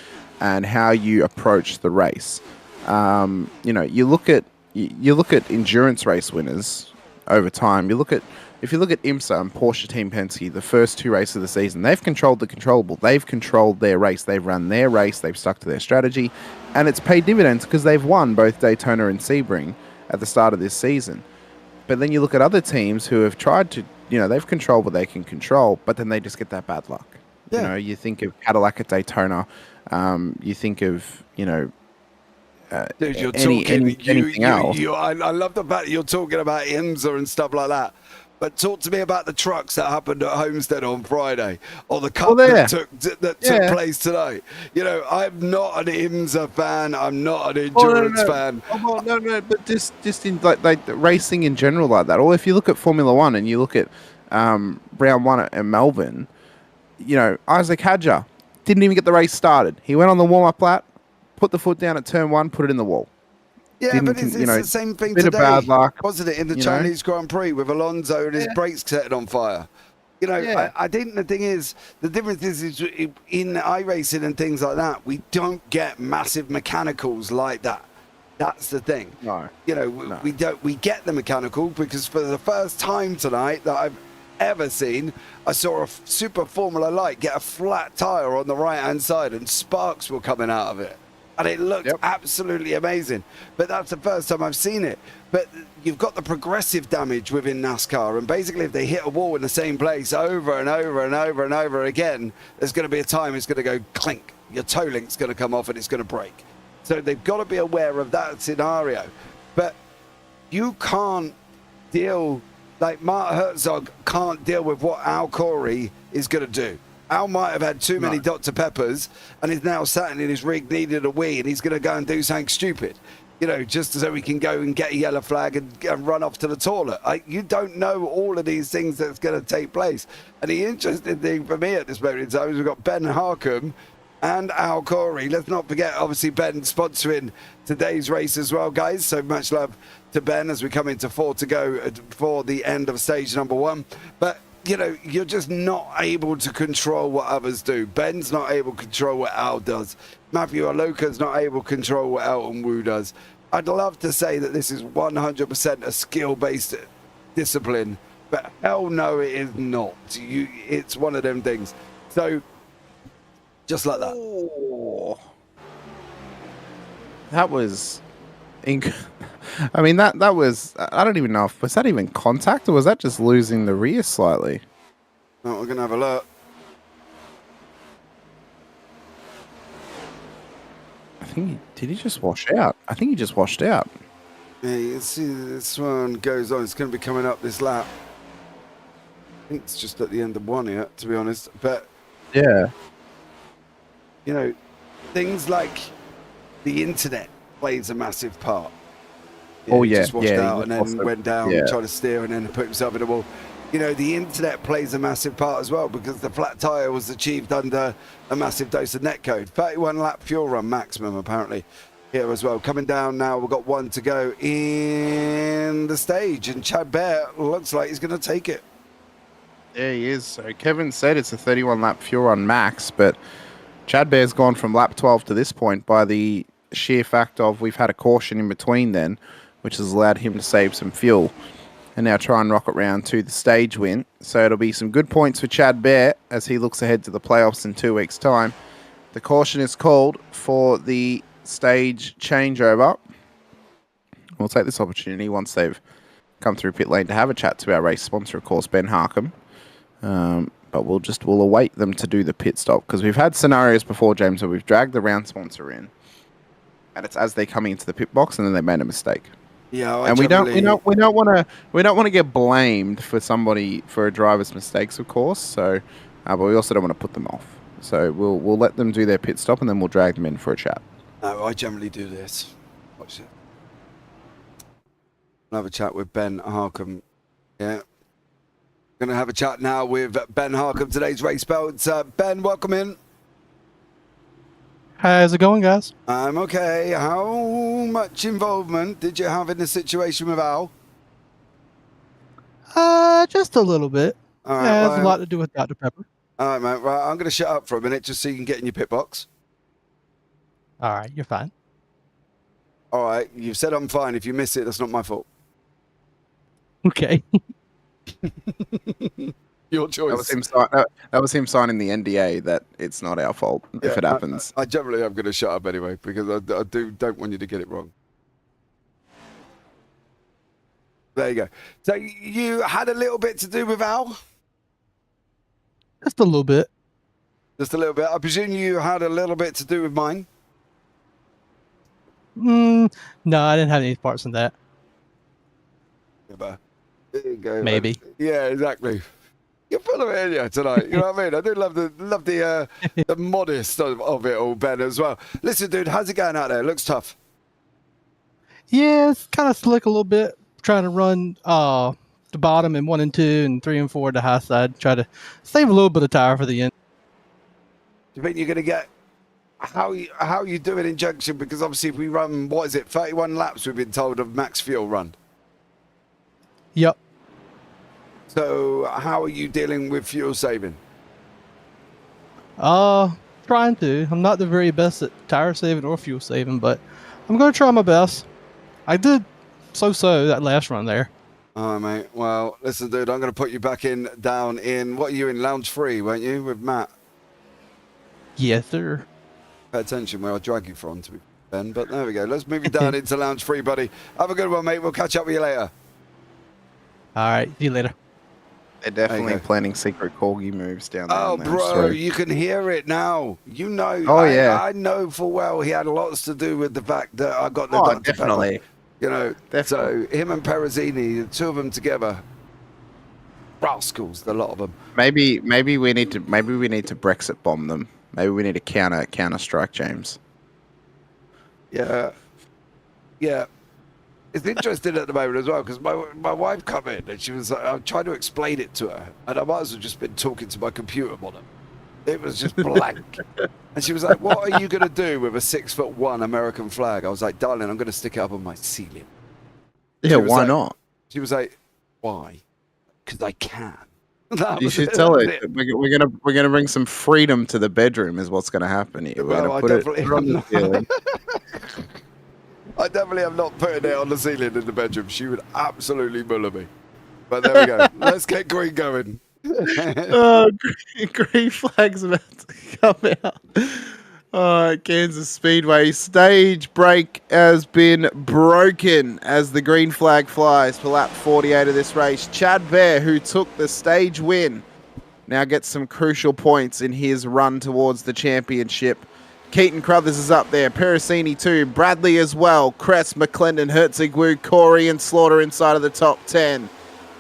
[SPEAKER 1] and how you approach the race. You look at endurance race winners over time. If you look at IMSA and Porsche Team Penske, the first 2 races of the season, they've controlled the controllable. They've controlled their race. They've run their race. They've stuck to their strategy, and it's paid dividends because they've won both Daytona and Sebring at the start of this season. But then you look at other teams who have tried to, they've controlled what they can control, but then they just get that bad luck. Yeah. You think of Cadillac at Daytona. You think of,
[SPEAKER 2] Dude, you're
[SPEAKER 1] anything else.
[SPEAKER 2] I love the fact that you're talking about IMSA and stuff like that. But talk to me about the trucks that happened at Homestead on Friday, or the
[SPEAKER 1] Well,
[SPEAKER 2] cup that took place tonight. You know, I'm not an IMSA fan. I'm not an endurance fan.
[SPEAKER 1] Oh, no, but just in like racing in general like that. Or if you look at Formula One and you look at round one at Melbourne, you know, Isaac Hadjar didn't even get the race started. He went on the warm-up lap, put the foot down at turn one, put it in the wall.
[SPEAKER 2] Yeah, but it's the same thing today,
[SPEAKER 1] bad luck,
[SPEAKER 2] wasn't it, in the Chinese Grand Prix with Alonso and his brakes setting on fire? You know, I think the thing is, the difference is in iRacing and things like that, we don't get massive mechanicals like that. That's the thing.
[SPEAKER 1] No.
[SPEAKER 2] You know, we don't. We get the mechanical because for the first time tonight that I've ever seen, I saw a Super Formula Light get a flat tire on the right-hand side and sparks were coming out of it. And it looked absolutely amazing. But that's the first time I've seen it. But you've got the progressive damage within NASCAR. And basically, if they hit a wall in the same place over and over and over and over again, there's going to be a time it's going to go clink. Your toe link's going to come off and it's going to break. So they've got to be aware of that scenario. But you can't deal, like Mark Herzog can't deal with what Al Corey is going to do. Al might have had too many Dr. Peppers and is now sat in his rig, needed a wee, and he's going to go and do something stupid, you know, just so he can go and get a yellow flag and run off to the toilet. You don't know all of these things that's going to take place. And the interesting thing for me at this moment in time is we've got Ben Harkham and Al Corey. Let's not forget, obviously, Ben sponsoring today's race as well, guys. So much love to Ben as we come into 4 to go for the end of stage number 1. But you know, you're just not able to control what others do. Ben's not able to control what Al does. Matthew Aloka's not able to control what Elton Wu does. I'd love to say that this is 100% a skill-based discipline, but hell no, it is not. It's one of them things. So, just like that.
[SPEAKER 1] Oh. That was... I mean, that was... I don't even know if... Was that even contact, or was that just losing the rear slightly?
[SPEAKER 2] Oh, we're going to have a look.
[SPEAKER 1] I think... Did he just wash out? I think he just washed out.
[SPEAKER 2] Yeah, you can see this one goes on. It's going to be coming up this lap. I think it's just at the end of one here, to be honest. But...
[SPEAKER 1] Yeah.
[SPEAKER 2] You know, things like the internet plays a massive part. He just washed out and then went down, tried to steer and then put himself in the wall. You know, the internet plays a massive part as well because the flat tyre was achieved under a massive dose of netcode. 31 lap fuel run maximum, apparently, here as well. Coming down now, we've got 1 to go in the stage, and Chad Bear looks like he's going to take it.
[SPEAKER 1] Yeah, he is. So Kevin said it's a 31 lap fuel run max, but Chad Bear's gone from lap 12 to this point by the sheer fact of we've had a caution in between then, which has allowed him to save some fuel and now try and rocket round to the stage win. So it'll be some good points for Chad Bear as he looks ahead to the playoffs in 2 weeks' time. The caution is called for the stage changeover. We'll take this opportunity once they've come through pit lane to have a chat to our race sponsor, of course, Ben Harkham. But we'll await them to do the pit stop because we've had scenarios before, James, where we've dragged the round sponsor in, and it's as they're coming into the pit box and then they made a mistake.
[SPEAKER 2] Yeah,
[SPEAKER 1] and we don't want to get blamed for a driver's mistakes, of course. So, but we also don't want to put them off. So we'll let them do their pit stop and then we'll drag them in for a chat.
[SPEAKER 2] No, I generally do this. Watch it. I'll have a chat with Ben Harkham. Yeah. Going to have a chat now with Ben Harkham, today's race belts. Ben, welcome in.
[SPEAKER 5] How's it going, guys?
[SPEAKER 2] I'm okay. How much involvement did you have in the situation with Al?
[SPEAKER 5] Just a little bit.
[SPEAKER 2] All right,
[SPEAKER 5] it has a lot to do with Dr. Pepper.
[SPEAKER 2] All right, mate. Right, I'm going to shut up for a minute just so you can get in your pit box.
[SPEAKER 5] All right, you're fine.
[SPEAKER 2] All right, you've said I'm fine. If you miss it, that's not my fault.
[SPEAKER 5] Okay.
[SPEAKER 2] Your choice.
[SPEAKER 1] That was him signing the NDA that it's not our fault if it happens.
[SPEAKER 2] I generally am going to shut up anyway because I don't want you to get it wrong. There you go. So you had a little bit to do with Al?
[SPEAKER 5] Just a little bit.
[SPEAKER 2] Just a little bit. I presume you had a little bit to do with mine?
[SPEAKER 5] No, I didn't have any parts in that.
[SPEAKER 2] Yeah, but There you go.
[SPEAKER 5] Maybe.
[SPEAKER 2] Yeah, exactly. You're full of it, ain't you, tonight? You know what I mean? I do love the modest of it all, Ben, as well. Listen, dude, how's it going out there? Looks tough.
[SPEAKER 5] Yeah, it's kind of slick a little bit. Trying to run the bottom in 1 and 2 and 3 and 4 the high side. Try to save a little bit of tire for the end.
[SPEAKER 2] Do you think you're going to get how you do it in junction? Because obviously, if we run, what is it, 31 laps? We've been told of max fuel run.
[SPEAKER 5] Yep.
[SPEAKER 2] So how are you dealing with fuel saving?
[SPEAKER 5] Trying to. I'm not the very best at tire saving or fuel saving, but I'm going to try my best. I did so that last run there.
[SPEAKER 2] All right, mate. Well, listen, dude, I'm going to put you back down in, what are you in, lounge 3, weren't you, with Matt?
[SPEAKER 5] Yes, sir.
[SPEAKER 2] Pay attention where I drag you from, to be Ben, but there we go. Let's move you down into lounge 3, buddy. Have a good one, mate. We'll catch up with you later.
[SPEAKER 5] All right. See you later.
[SPEAKER 1] They're definitely planning secret corgi moves down there.
[SPEAKER 2] Oh, bro, you can hear it now. You know.
[SPEAKER 1] Oh, yeah.
[SPEAKER 2] I know full well he had lots to do with the fact that I got the Dr.
[SPEAKER 1] definitely.
[SPEAKER 2] Pepper. You know,
[SPEAKER 1] Definitely.
[SPEAKER 2] so him and Perezzini, the two of them together, rascals, the lot of them.
[SPEAKER 1] Maybe we need to Brexit bomb them. Maybe we need to counter strike, James.
[SPEAKER 2] Yeah. It's interesting at the moment as well, because my wife come in and she was like, I'm trying to explain it to her, and I might as well just been talking to my computer monitor. It was just blank. And she was like, what are you going to do with a 6'1" American flag? I was like, darling, I'm going to stick it up on my ceiling.
[SPEAKER 1] Yeah, why not?
[SPEAKER 2] She was like, why? Because I can.
[SPEAKER 1] You should tell her we're gonna bring some freedom to the bedroom. Is what's gonna happen here. We're gonna put it on the ceiling.
[SPEAKER 2] I definitely am not putting it on the ceiling in the bedroom. She would absolutely muller me. But there we go. Let's get green going.
[SPEAKER 1] Green flag's about to come out. Kansas Speedway stage break has been broken as the green flag flies for lap 48 of this race. Chad Bear, who took the stage win, now gets some crucial points in his run towards the championship. Keaton Crothers is up there, Perezzini too, Bradley as well, Cress, McClendon, Herzig, Corey and Slaughter inside of the top 10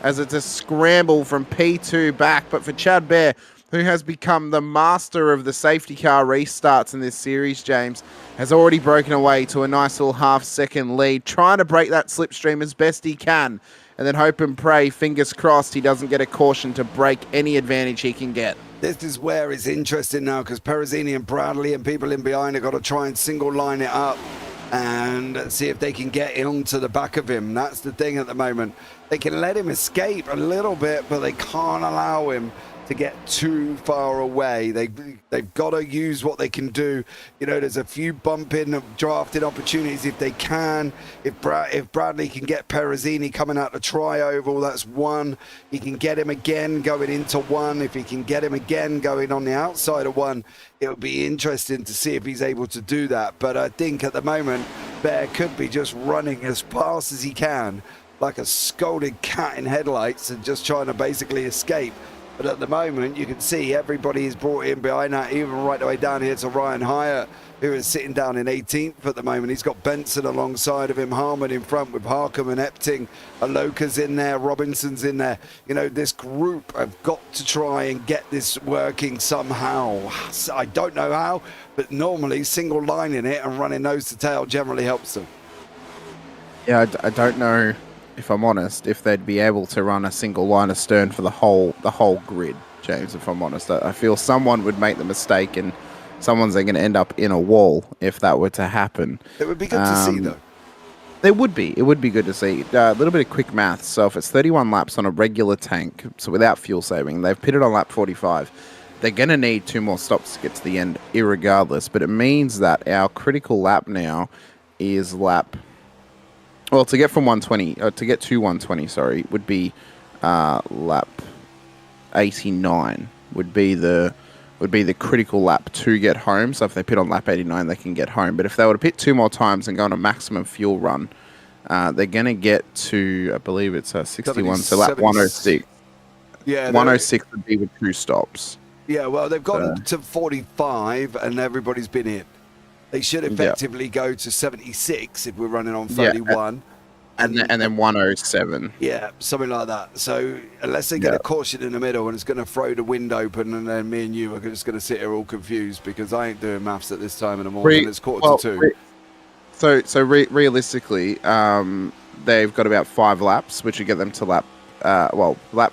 [SPEAKER 1] as it's a scramble from P2 back. But for Chad Bear, who has become the master of the safety car restarts in this series, James, has already broken away to a nice little half-second lead, trying to break that slipstream as best he can, and then hope and pray, fingers crossed, he doesn't get a caution to break any advantage he can get.
[SPEAKER 2] This is where it's interesting now, because Perezzini and Bradley and people in behind have got to try and single line it up and see if they can get onto the back of him. That's the thing at the moment. They can let him escape a little bit, but they can't allow him to get too far away. They've got to use what they can do. You know, there's a few bumping, drafting opportunities if they can. If Bradley can get Perezzini coming out the tri-oval, that's one. He can get him again going into one. If he can get him again going on the outside of one, it would be interesting to see if he's able to do that. But I think at the moment, Bear could be just running as fast as he can, like a scolded cat in headlights, and just trying to basically escape. But at the moment, you can see everybody is brought in behind that, even right the way down here to Ryan Hyatt, who is sitting down in 18th at the moment. He's got Benson alongside of him, Harmon in front with Harcum and Epting. Aloka's in there, Robinson's in there. You know, this group have got to try and get this working somehow. I don't know how, but normally single lining it and running nose to tail generally helps them.
[SPEAKER 1] Yeah, I don't know, if I'm honest, if they'd be able to run a single line astern for the whole grid, James, if I'm honest. I feel someone would make the mistake and someone's going to end up in a wall if that were to happen.
[SPEAKER 2] It would be good to see, though.
[SPEAKER 1] It would be good to see. A little bit of quick math. So if it's 31 laps on a regular tank, so without fuel saving, they've pitted on lap 45. They're going to need 2 more stops to get to the end, irregardless. But it means that our critical lap now is lap... Well, to get from 120, to get to 120, sorry, would be lap 89. Would be the critical lap to get home. So if they pit on lap 89, they can get home. But if they were to pit 2 more times and go on a maximum fuel run, they're going to get to, I believe it's 61, so lap 106.
[SPEAKER 2] Yeah,
[SPEAKER 1] 106 would be with 2 stops.
[SPEAKER 2] Yeah, well, they've gone to 45 and everybody's been in. They should effectively go to 76 if we're running on 31.
[SPEAKER 1] and then 107.
[SPEAKER 2] Yeah, something like that. So unless they get a caution in the middle and it's going to throw the wind open, and then me and you are just going to sit here all confused because I ain't doing maths at this time in the morning. It's quarter to 2.
[SPEAKER 1] So realistically, they've got about 5 laps, which would get them to lap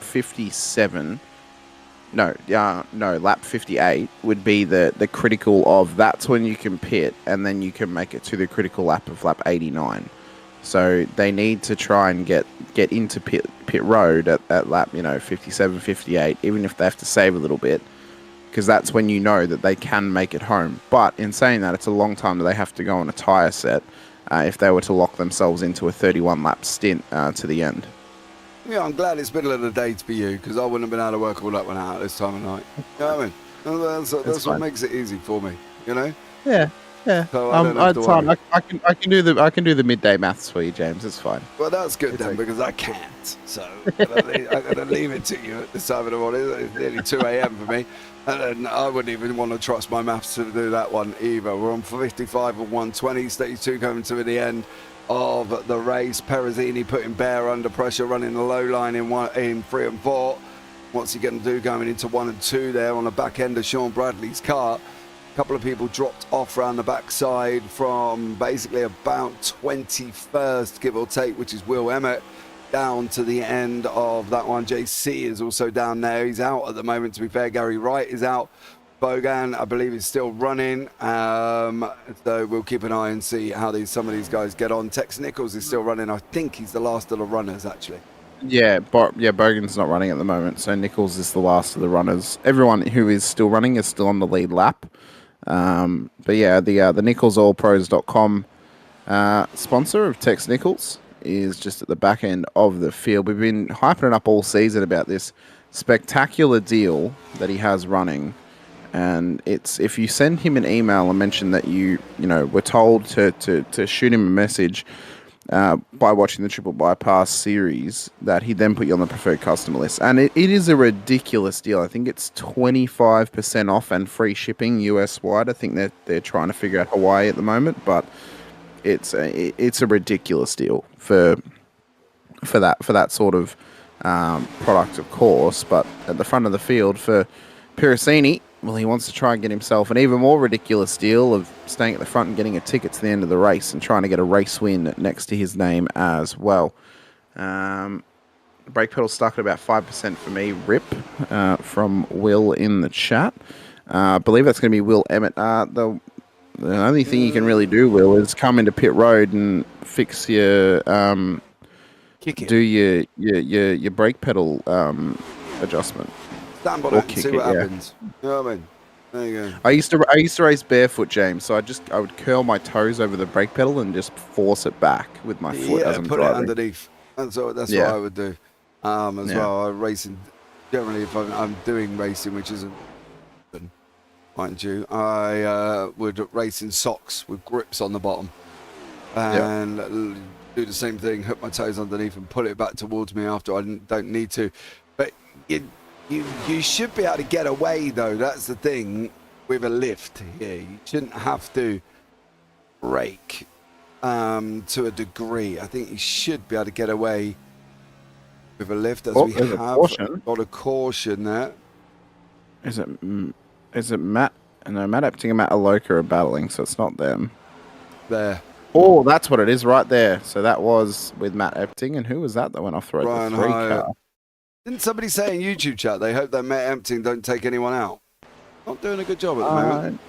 [SPEAKER 1] 57. No, lap 58 would be the critical of. That's when you can pit, and then you can make it to the critical lap of lap 89. So they need to try and get into pit road at lap 57, 58, even if they have to save a little bit, because that's when you know that they can make it home. But in saying that, it's a long time that they have to go on a tyre set if they were to lock themselves into a 31 lap stint to the end.
[SPEAKER 2] Yeah, I'm glad it's middle of the day for you, because I wouldn't have been able to work all that one out this time of night. You know what I mean? That's what makes it easy for me, you know?
[SPEAKER 1] Yeah.
[SPEAKER 2] So I
[SPEAKER 1] can do the midday maths for you, James. It's fine.
[SPEAKER 2] Well, that's good then, because I can't. So I'm gonna leave it to you at this time of the morning. It's nearly 2 a.m. for me, and I wouldn't even want to trust my maths to do that one either. We're on 55 of 120, 32 coming to the end of the race. Perezzini putting Bear under pressure, running the low line in 3 and 4. What's he going to do going into 1 and 2 there on the back end of Sean Bradley's car? A couple of people dropped off around the backside from basically about 21st, give or take, which is Will Emmett, down to the end of that one. JC is also down there. He's out at the moment, to be fair. Gary Wright is out. Bogan, I believe, is still running. So we'll keep an eye and see how some of these guys get on. Tex Nichols is still running. I think he's the last of the runners, actually.
[SPEAKER 1] Yeah, Bogan's not running at the moment, so Nichols is the last of the runners. Everyone who is still running is still on the lead lap. But yeah, the NicholsOilPros.com sponsor of Tex Nichols is just at the back end of the field. We've been hyping it up all season about this spectacular deal that he has running. And it's, if you send him an email and mention that you were told to shoot him a message by watching the Triple Bypass series, that he then put you on the preferred customer list. And it is a ridiculous deal. I think it's 25% off and free shipping US wide. I think they're trying to figure out Hawaii at the moment, but it's a ridiculous deal for that sort of product, of course. But at the front of the field for Perezzini, well, he wants to try and get himself an even more ridiculous deal of staying at the front and getting a ticket to the end of the race and trying to get a race win next to his name as well. Brake pedal stuck at about 5% for me. Rip from Will in the chat. I believe that's going to be Will Emmett. The only thing you can really do, Will, is come into pit road and fix your do your brake pedal adjustment.
[SPEAKER 2] Stand on it and see what happens. You know what I mean? There you go.
[SPEAKER 1] I used to race barefoot, James, so I would curl my toes over the brake pedal and just force it back with my foot as I'm
[SPEAKER 2] put
[SPEAKER 1] driving.
[SPEAKER 2] It underneath. That's what I would do. Well, I'm racing. Generally, if I'm doing racing, which isn't, mind you, I would race in socks with grips on the bottom, and do the same thing. Hook my toes underneath and pull it back towards me after I don't need to. But you should be able to get away, though. That's the thing with a lift here. You shouldn't have to brake to a degree. I think you should be able to get away with a lift, as we have got a caution there.
[SPEAKER 1] Is it Matt? No, Matt Epting and Matt Aloka are battling, so it's not them.
[SPEAKER 2] There.
[SPEAKER 1] Oh, that's what it is right there. So that was with Matt Epting, and who was that went off the road?
[SPEAKER 2] Ryan
[SPEAKER 1] the 3 car.
[SPEAKER 2] Didn't somebody say in YouTube chat they hope that Matt Empting don't take anyone out? Not doing a good job at the moment.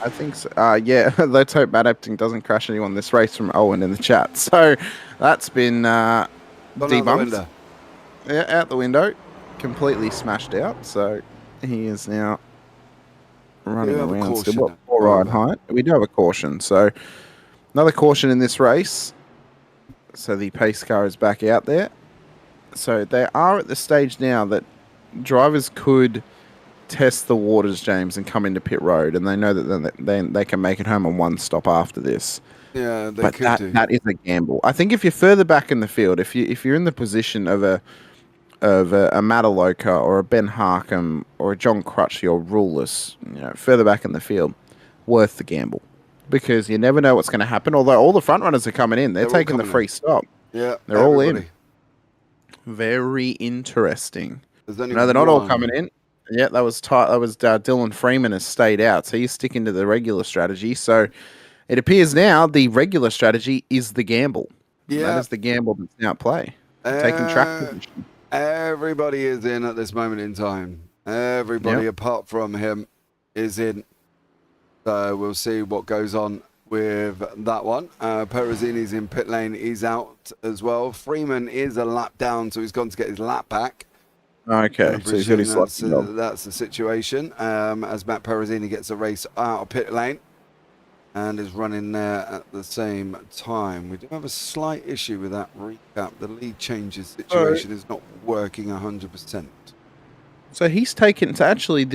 [SPEAKER 1] I think so. Yeah, let's hope Matt Epting doesn't crash anyone this race, from Owen in the chat. So that's been debunked. Out the window. Completely smashed out. So he is now running around still. What ride height? We do have a caution. So another caution in this race. So the pace car is back out there. So they are at the stage now that drivers could test the waters, James, and come into pit road, and they know that then they can make it home on one stop after this.
[SPEAKER 2] Yeah, they
[SPEAKER 1] but
[SPEAKER 2] could do.
[SPEAKER 1] That is a gamble. I think if you're further back in the field, if you're in the position of a Matt Aloka or a Ben Harkham or a John Crutchley or Ruleless, further back in the field, worth the gamble, because you never know what's going to happen. Although all the front runners are coming in, they're taking the free stop.
[SPEAKER 2] Yeah,
[SPEAKER 1] They're all in. Very interesting.
[SPEAKER 2] There's only
[SPEAKER 1] No, they're not all
[SPEAKER 2] one.
[SPEAKER 1] coming in. Yeah, that was Dylan Freeman has stayed out, so he's sticking to the regular strategy. So it appears now the regular strategy is the gamble.
[SPEAKER 2] Yeah.
[SPEAKER 1] That is the gamble that's now at play. Taking track position.
[SPEAKER 2] Everybody is in at this moment in time. Everybody apart from him is in. So we'll see what goes on with that one. Perezzini's in pit lane. He's out as well. Freeman is a lap down, so he's gone to get his lap back.
[SPEAKER 1] Okay, so he's already
[SPEAKER 2] that's the situation. As Matt Perezzini gets a race out of pit lane and is running there at the same time. We do have a slight issue with that recap. The lead changes situation is not working 100%.
[SPEAKER 1] So he's taken. So actually,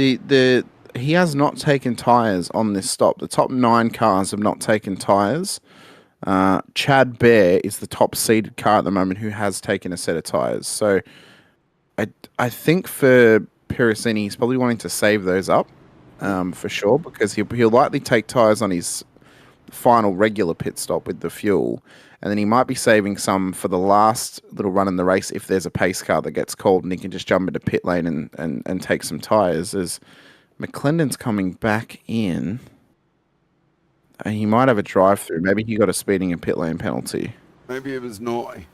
[SPEAKER 1] he has not taken tyres on this stop. The top 9 cars have not taken tyres. Chad Bear is the top seeded car at the moment who has taken a set of tyres. So I think for Perezzini, he's probably wanting to save those up for sure, because he'll likely take tyres on his final regular pit stop with the fuel, and then he might be saving some for the last little run in the race if there's a pace car that gets called and he can just jump into pit lane and take some tyres. As McClendon's coming back in, he might have a drive-through. Maybe he got a speeding and pit lane penalty.
[SPEAKER 2] Maybe it was naughty.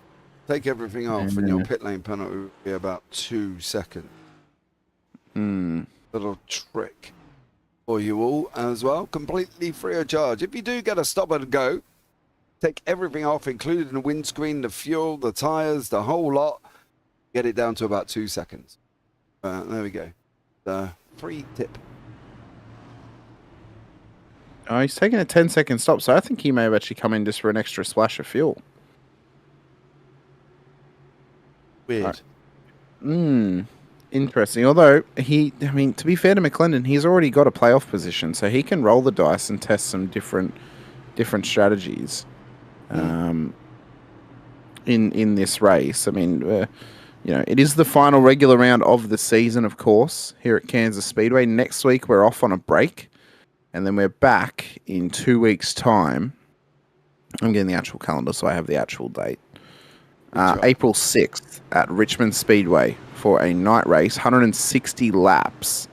[SPEAKER 2] Take everything off, and your pit lane penalty would be about 2 seconds. Little trick for you all as well. Completely free of charge. If you do get a stop and go, take everything off, including the windscreen, the fuel, the tyres, the whole lot. Get it down to about 2 seconds. There we go. The free tip.
[SPEAKER 1] Oh, he's taking a 10-second stop, so I think he may have actually come in just for an extra splash of fuel.
[SPEAKER 2] Weird.
[SPEAKER 1] Interesting. Although to be fair to McClendon, he's already got a playoff position, so he can roll the dice and test some different strategies in this race. I mean, it is the final regular round of the season, of course, here at Kansas Speedway. Next week we're off on a break, and then we're back in 2 weeks' time. I'm getting the actual calendar, so I have the actual date. April 6th at Richmond Speedway for a night race. 160 laps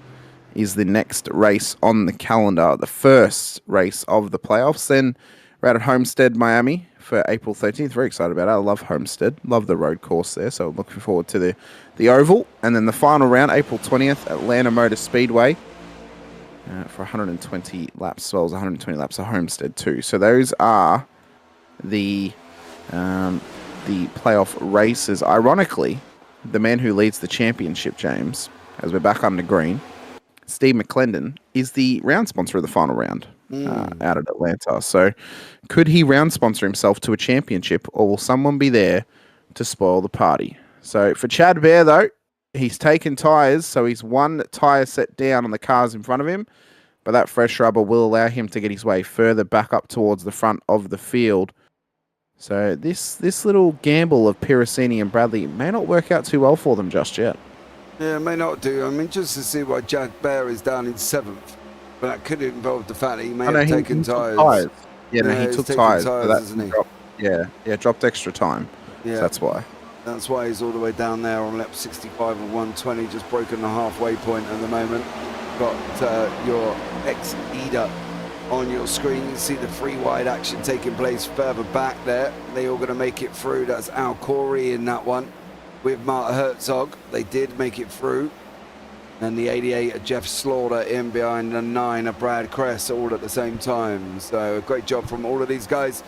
[SPEAKER 1] is the next race on the calendar, the first race of the playoffs. Then we're out at Homestead, Miami for April 13th. Very excited about it. I love Homestead. Love the road course there, so looking forward to the Oval. And then the final round, April 20th, Atlanta Motor Speedway for 120 laps, as well as 120 laps of Homestead too. So those are the playoff races. Ironically, the man who leads the championship, James, as we're back under green, Steve McClendon, is the round sponsor of the final round out at Atlanta. So could he round sponsor himself to a championship, or will someone be there to spoil the party? So for Chad Bear, though, he's taken tyres, so he's 1 tyre set down on the cars in front of him, but that fresh rubber will allow him to get his way further back up towards the front of the field. So this little gamble of Perezzini and Bradley may not work out too well for them just yet.
[SPEAKER 2] Yeah, it may not do. I'm interested to see why Chad Bear is down in 7th, but that could involve the fact that he may have taken tyres.
[SPEAKER 1] Yeah, no, he took tyres.
[SPEAKER 2] Hasn't he?
[SPEAKER 1] Dropped extra time. Yeah, so that's why.
[SPEAKER 2] That's why he's all the way down there on lap 65 of 120, just broken the halfway point at the moment. Got your ex-Eda on your screen. You see the free wide action taking place further back there. They all going to make it through. That's Al Corey in that one with Marta Herzog. They did make it through. And the 88 of Jeff Slaughter in behind the 9 of Brad Kress, all at the same time. So a great job from all of these guys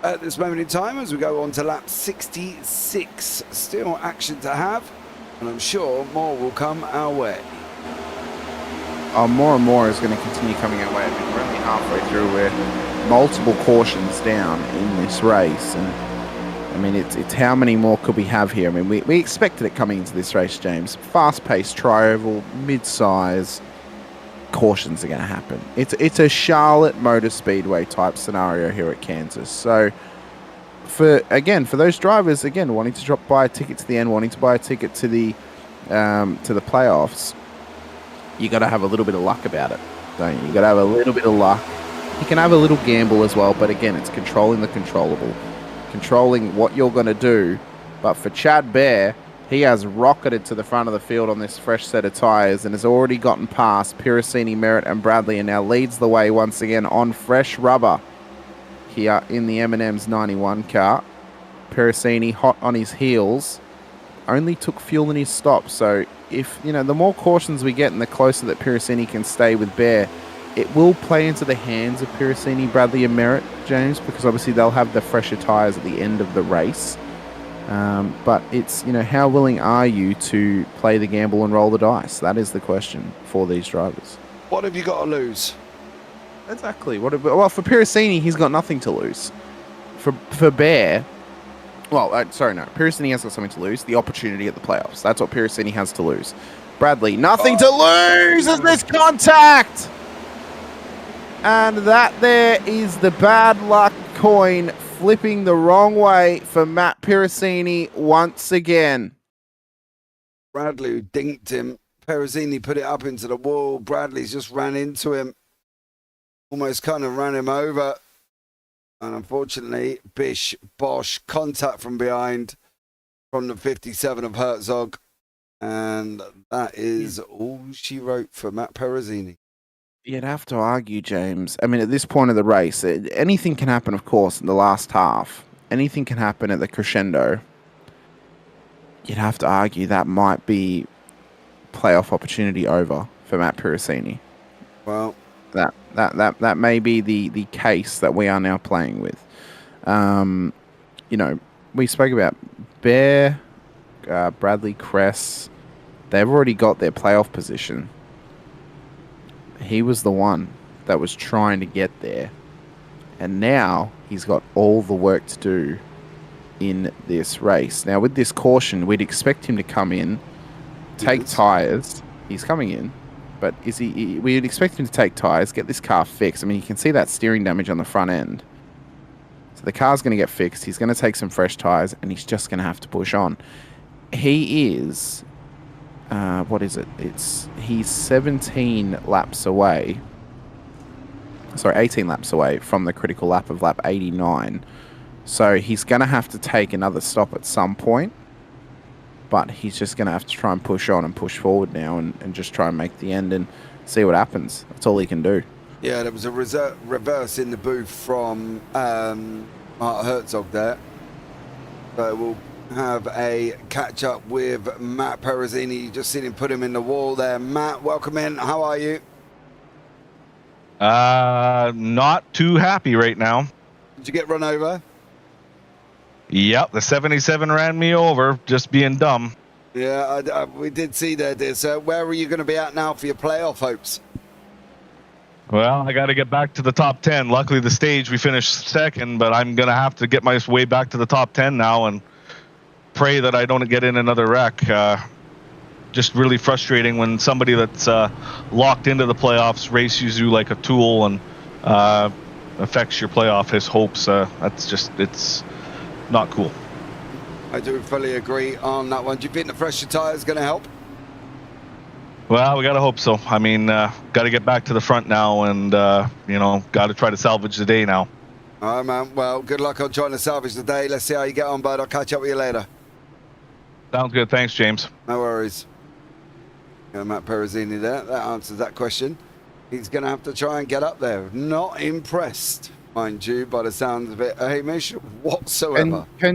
[SPEAKER 2] at this moment in time as we go on to lap 66. Still action to have, and I'm sure more will come our way.
[SPEAKER 1] More and more is going to continue coming our way. I mean, we're only halfway through. We're multiple cautions down in this race, and I mean, it's how many more could we have here? I mean, we expected it coming into this race, James. Fast-paced tri-oval, mid-size cautions are going to happen. It's a Charlotte Motor Speedway type scenario here at Kansas. So for those drivers wanting to buy a ticket to the end, wanting to buy a ticket to the playoffs, you got to have a little bit of luck about it, don't you? You got to have a little bit of luck. You can have a little gamble as well, but again, it's controlling the controllable. controlling what you're going to do. But for Chad Bear, he has rocketed to the front of the field on this fresh set of tyres and has already gotten past Piracini, Merritt and Bradley, and now leads the way once again on fresh rubber here in the M&M's 91 car. Piracini hot on his heels, only took fuel in his stop. So if, the more cautions we get and the closer that Piracini can stay with Bear, it will play into the hands of Piracini, Bradley and Merritt, James, because obviously they'll have the fresher tyres at the end of the race. But it's, how willing are you to play the gamble and roll the dice? That is the question for these drivers.
[SPEAKER 2] What have you got to lose?
[SPEAKER 1] Exactly. Well, for Piracini, he's got nothing to lose. For Bear, Piracini has got something to lose. The opportunity at the playoffs. That's what Piracini has to lose. Bradley, nothing to lose as this contact! And that there is the bad luck coin flipping the wrong way for Matt Piracini once again.
[SPEAKER 2] Bradley dinked him. Piracini put it up into the wall. Bradley's just ran into him. Almost kind of ran him over. And unfortunately, Bosch, contact from behind from the 57 of Herzog. And that is all she wrote for Matt Piracini.
[SPEAKER 1] You'd have to argue, James. I mean, at this point of the race, anything can happen, of course, in the last half. Anything can happen at the crescendo. You'd have to argue that might be playoff opportunity over for Matt Piracini.
[SPEAKER 2] Well,
[SPEAKER 1] that may be the case that we are now playing with. We spoke about Bear, Bradley, Kress. They've already got their playoff position. He was the one that was trying to get there. And now he's got all the work to do in this race. Now, with this caution, we'd expect him to come in, take tyres. He's coming in. But we'd expect him to take tyres, get this car fixed. I mean, you can see that steering damage on the front end. So the car's going to get fixed. He's going to take some fresh tyres, and he's just going to have to push on. He is... what is it? He's 17 laps away. Sorry, 18 laps away from the critical lap of lap 89. So he's going to have to take another stop at some point. But he's just going to have to try and push on and push forward now and just try and make the end and see what happens. That's all he can do.
[SPEAKER 2] Yeah, there was a reverse in the booth from Mark Herzog there. So we'll have a catch up with Matt Piracini. You just seen him put him in the wall there. Matt, welcome in. How are you?
[SPEAKER 6] Not too happy right now.
[SPEAKER 2] Did you get run over?
[SPEAKER 6] Yep, the 77 ran me over, just being dumb.
[SPEAKER 2] Yeah, we did see that. So where are you going to be at now for your playoff hopes?
[SPEAKER 6] Well, I got to get back to the top 10. Luckily, the stage we finished second, but I'm going to have to get my way back to the top 10 now and pray that I don't get in another wreck. Just really frustrating when somebody that's locked into the playoffs races you like a tool and affects your playoff hopes. It's not cool.
[SPEAKER 2] I do fully agree on that one. Do you think the fresher tire is going to help?
[SPEAKER 6] Well, we got to hope so. I mean, got to get back to the front now and, got to try to salvage the day now.
[SPEAKER 2] All right, man. Well, good luck on trying to salvage the day. Let's see how you get on, bud. I'll catch up with you later.
[SPEAKER 6] Sounds good. Thanks, James.
[SPEAKER 2] No worries. Matt Piracini there. That answers that question. He's going to have to try and get up there. Not impressed, mind you, by the sounds of it, Hamish, whatsoever.
[SPEAKER 1] I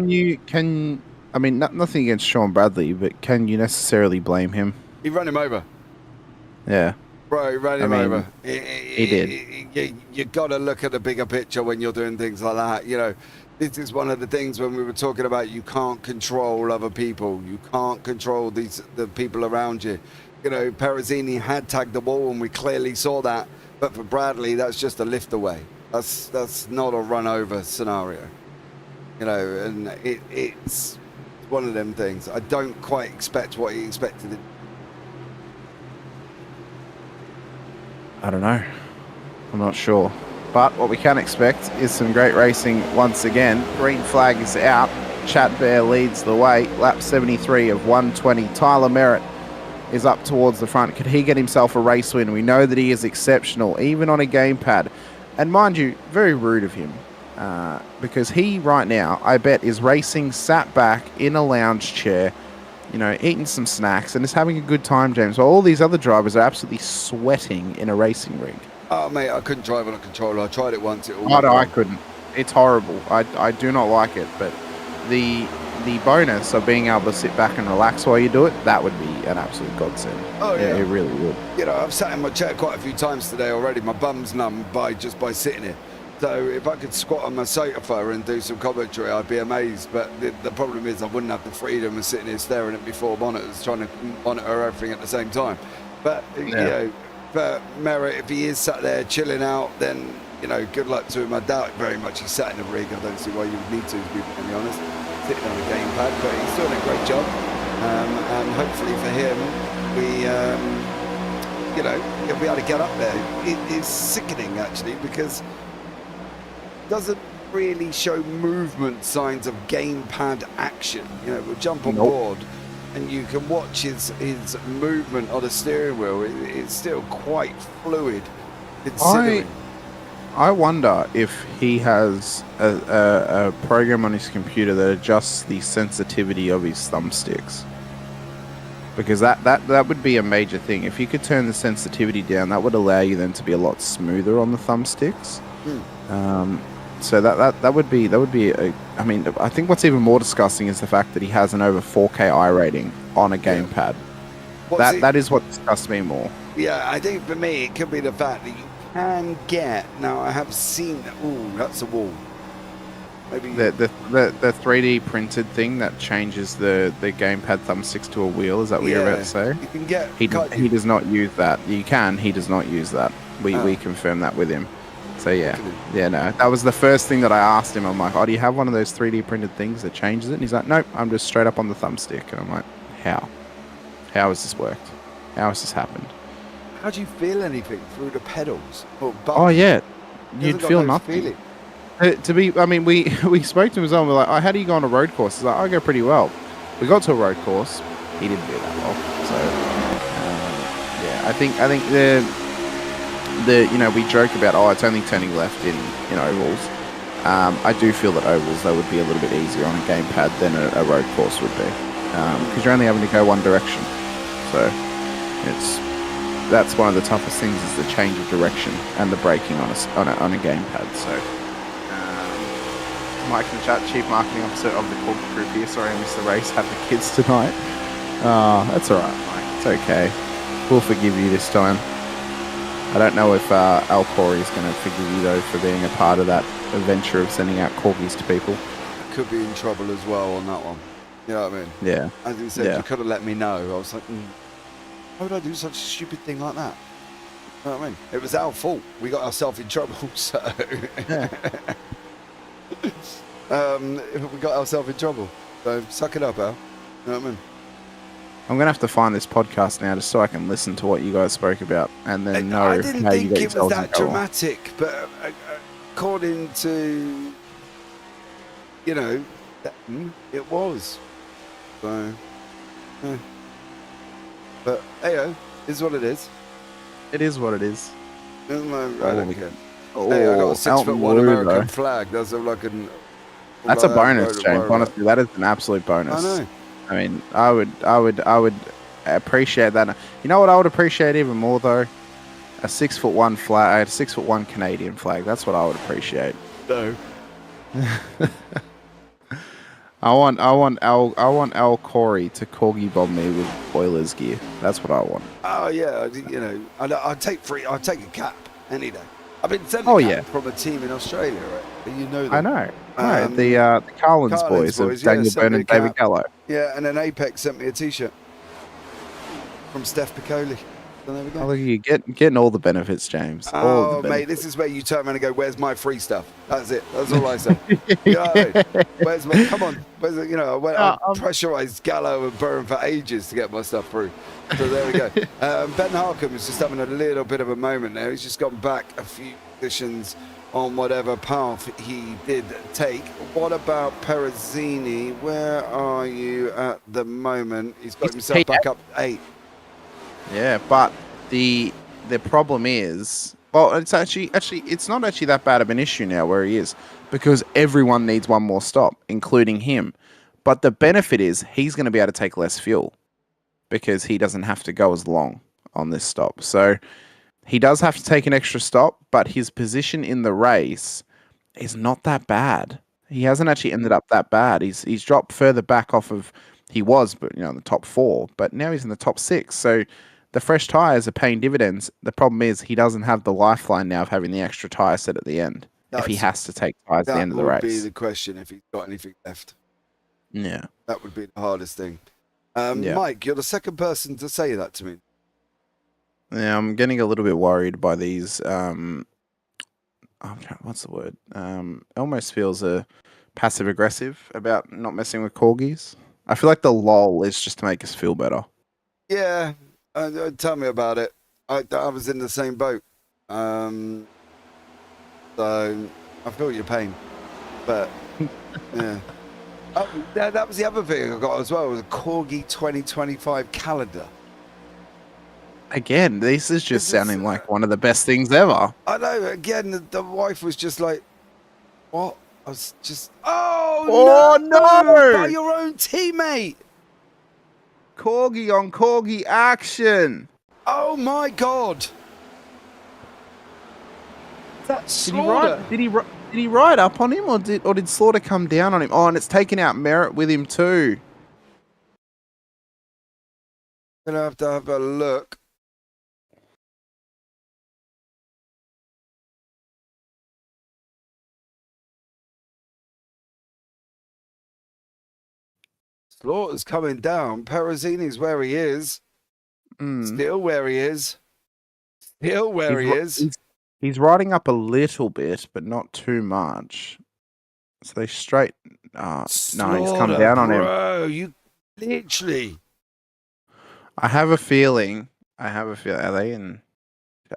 [SPEAKER 1] mean, nothing against Sean Bradley, but can you necessarily blame him?
[SPEAKER 2] He ran him over.
[SPEAKER 1] Yeah.
[SPEAKER 2] Bro, he ran him over.
[SPEAKER 1] He did.
[SPEAKER 2] You got to look at the bigger picture when you're doing things like that. This is one of the things when we were talking about you can't control other people. You can't control the people around you. Piracini had tagged the wall, and we clearly saw that. But for Bradley, that's just a lift away. That's not a run over scenario. And it's one of them things. I don't quite expect what he expected.
[SPEAKER 1] I don't know. I'm not sure. But what we can expect is some great racing once again. Green flag is out. Chat Bear leads the way. Lap 73 of 120. Tyler Merritt is up towards the front. Could he get himself a race win? We know that he is exceptional, even on a gamepad. And mind you, very rude of him because he right now, I bet, is racing sat back in a lounge chair, eating some snacks and is having a good time, James. While all these other drivers are absolutely sweating in a racing rig.
[SPEAKER 2] Oh, mate, I couldn't drive on a controller. I tried it once.
[SPEAKER 1] Oh, no, I couldn't. It's horrible. I do not like it, but the bonus of being able to sit back and relax while you do it, that would be an absolute godsend.
[SPEAKER 2] Oh, yeah.
[SPEAKER 1] It really would.
[SPEAKER 2] I've sat in my chair quite a few times today already. My bum's numb just by sitting here. So if I could squat on my sofa and do some commentary, I'd be amazed. But the problem is I wouldn't have the freedom of sitting here staring at me 4 monitors, trying to monitor everything at the same time. But, for Merritt, if he is sat there chilling out, then, good luck to him. I doubt very much he's sat in a rig. I don't see why you would need to be perfectly honest, sitting on a gamepad. But he's doing a great job. And hopefully for him, he'll be able to get up there. It is sickening, actually, because it doesn't really show movement signs of gamepad action. We'll jump on board and you can watch his movement on the steering wheel. It's still quite fluid, considering.
[SPEAKER 1] I wonder if he has a program on his computer that adjusts the sensitivity of his thumbsticks. Because that would be a major thing. If you could turn the sensitivity down, that would allow you then to be a lot smoother on the thumbsticks. So that would be I think what's even more disgusting is the fact that he has an over 4K iRating on a gamepad. That is what disgusts me more.
[SPEAKER 2] Yeah, I think for me it could be the fact that you can get. Now I have seen. Ooh, that's a wall. Maybe
[SPEAKER 1] the 3D printed thing that changes the gamepad thumbsticks to a wheel. Is that what you're about to say?
[SPEAKER 2] You can get.
[SPEAKER 1] He does not use that. You can. He does not use that. We confirmed that with him. So no, that was the first thing that I asked him. I'm like, oh, do you have one of those 3D printed things that changes it? And he's like, nope, I'm just straight up on the thumbstick. And I'm like, how has this worked? How has this happened?
[SPEAKER 2] How do you feel anything through the pedals?
[SPEAKER 1] Oh yeah, you'd feel nothing. We spoke to him as well. We're like, oh, how do you go on a road course? He's like, I go pretty well. We got to a road course. He didn't do that well. So I think we joke about, oh, it's only turning left in ovals. I do feel that ovals though would be a little bit easier on a gamepad than a road course would be, because you're only having to go one direction. So that's one of the toughest things is the change of direction and the braking on a gamepad. So Mike in the chat, Chief Marketing Officer of the corporate group here. Sorry I missed the race. Have the kids tonight. That's all right, Mike. It's okay. We'll forgive you this time. I don't know if Al Corey is going to forgive you, though, for being a part of that adventure of sending out corgis to people.
[SPEAKER 2] I could be in trouble as well on that one. You know what I mean?
[SPEAKER 1] Yeah.
[SPEAKER 2] As you said, you could have let me know. I was like, how would I do such a stupid thing like that? You know what I mean? It was our fault. We got ourselves in trouble, so... we got ourselves in trouble. So suck it up, Al. You know what I mean?
[SPEAKER 1] I'm going to have to find this podcast now just so I can listen to what you guys spoke about and then know
[SPEAKER 2] I didn't
[SPEAKER 1] how
[SPEAKER 2] think
[SPEAKER 1] you
[SPEAKER 2] it was that dramatic, but according to, it was. So, but, hey, it's what it is.
[SPEAKER 1] It is what it is.
[SPEAKER 2] I don't care.
[SPEAKER 1] Oh,
[SPEAKER 2] hey, I got a 6'1" American flag. That's all I can...
[SPEAKER 1] That's a bonus, James. Honestly, that is an absolute bonus.
[SPEAKER 2] I know.
[SPEAKER 1] I mean, I would appreciate that. You know what I would appreciate even more though? A 6'1" flag, a 6'1" Canadian flag. That's what I would appreciate.
[SPEAKER 2] No.
[SPEAKER 1] I want Al Corey to corgi bomb me with Oilers gear. That's what I want.
[SPEAKER 2] Oh yeah, I'll take a cap any day. I've been sending from a team in Australia, right? You know them.
[SPEAKER 1] I know. The Carlin's boys of Daniel Byrne and David Gallo.
[SPEAKER 2] Yeah, and then Apex sent me a T-shirt from Steph Piccoli. So there we go.
[SPEAKER 1] Oh, look at you getting all the benefits, James.
[SPEAKER 2] Oh, mate, this is where you turn around and go, "Where's my free stuff?" That's it. That's all I say. Where's my? Come on. Where's the, I pressurized Gallo and Byrne for ages to get my stuff through. So there we go. Ben Harkham is just having a little bit of a moment there. He's just gone back a few positions on whatever path he did take. What about Perezzini? Where are you at the moment? He's got himself back up 8.
[SPEAKER 1] Yeah, but the problem is Well, it's actually it's not actually that bad of an issue now where he is, because everyone needs one more stop, including him. But the benefit is he's going to be able to take less fuel because he doesn't have to go as long on this stop. So he does have to take an extra stop, but his position in the race is not that bad. He hasn't actually ended up that bad. He's dropped further back off of he was, but in the top 4, but now he's in the top 6. So the fresh tires are paying dividends. The problem is he doesn't have the lifeline now of having the extra tire set at the end. If he has to take tires at the end of the race.
[SPEAKER 2] That would be the question if he's got anything left.
[SPEAKER 1] Yeah.
[SPEAKER 2] That would be the hardest thing.
[SPEAKER 1] Yeah.
[SPEAKER 2] Mike, you're the second person to say that to me.
[SPEAKER 1] Yeah, I'm getting a little bit worried by these. What's the word? Almost feels passive aggressive about not messing with corgis. I feel like the lol is just to make us feel better.
[SPEAKER 2] Yeah, tell me about it. I was in the same boat. So I feel your pain. But, yeah. Oh, that was the other thing I got as well, was a Corgi 2025 calendar.
[SPEAKER 1] Again, this is just sounding like one of the best things ever.
[SPEAKER 2] I know. Again, the wife was just like, what? I was just, oh no! By your own teammate!
[SPEAKER 1] Corgi on corgi action!
[SPEAKER 2] Oh my god! That's Slaughter.
[SPEAKER 1] Did he ride up on him, or did Slaughter come down on him? Oh, and it's taken out Merritt with him too.
[SPEAKER 2] Gonna have to have a look. Slaughter's coming down. Perezzini's where he is. Still where he is. Still where he is.
[SPEAKER 1] He's riding up a little bit, but not too much. So they straight... no, he's come down on him.
[SPEAKER 2] Bro, you literally...
[SPEAKER 1] I have a feeling... Are they in...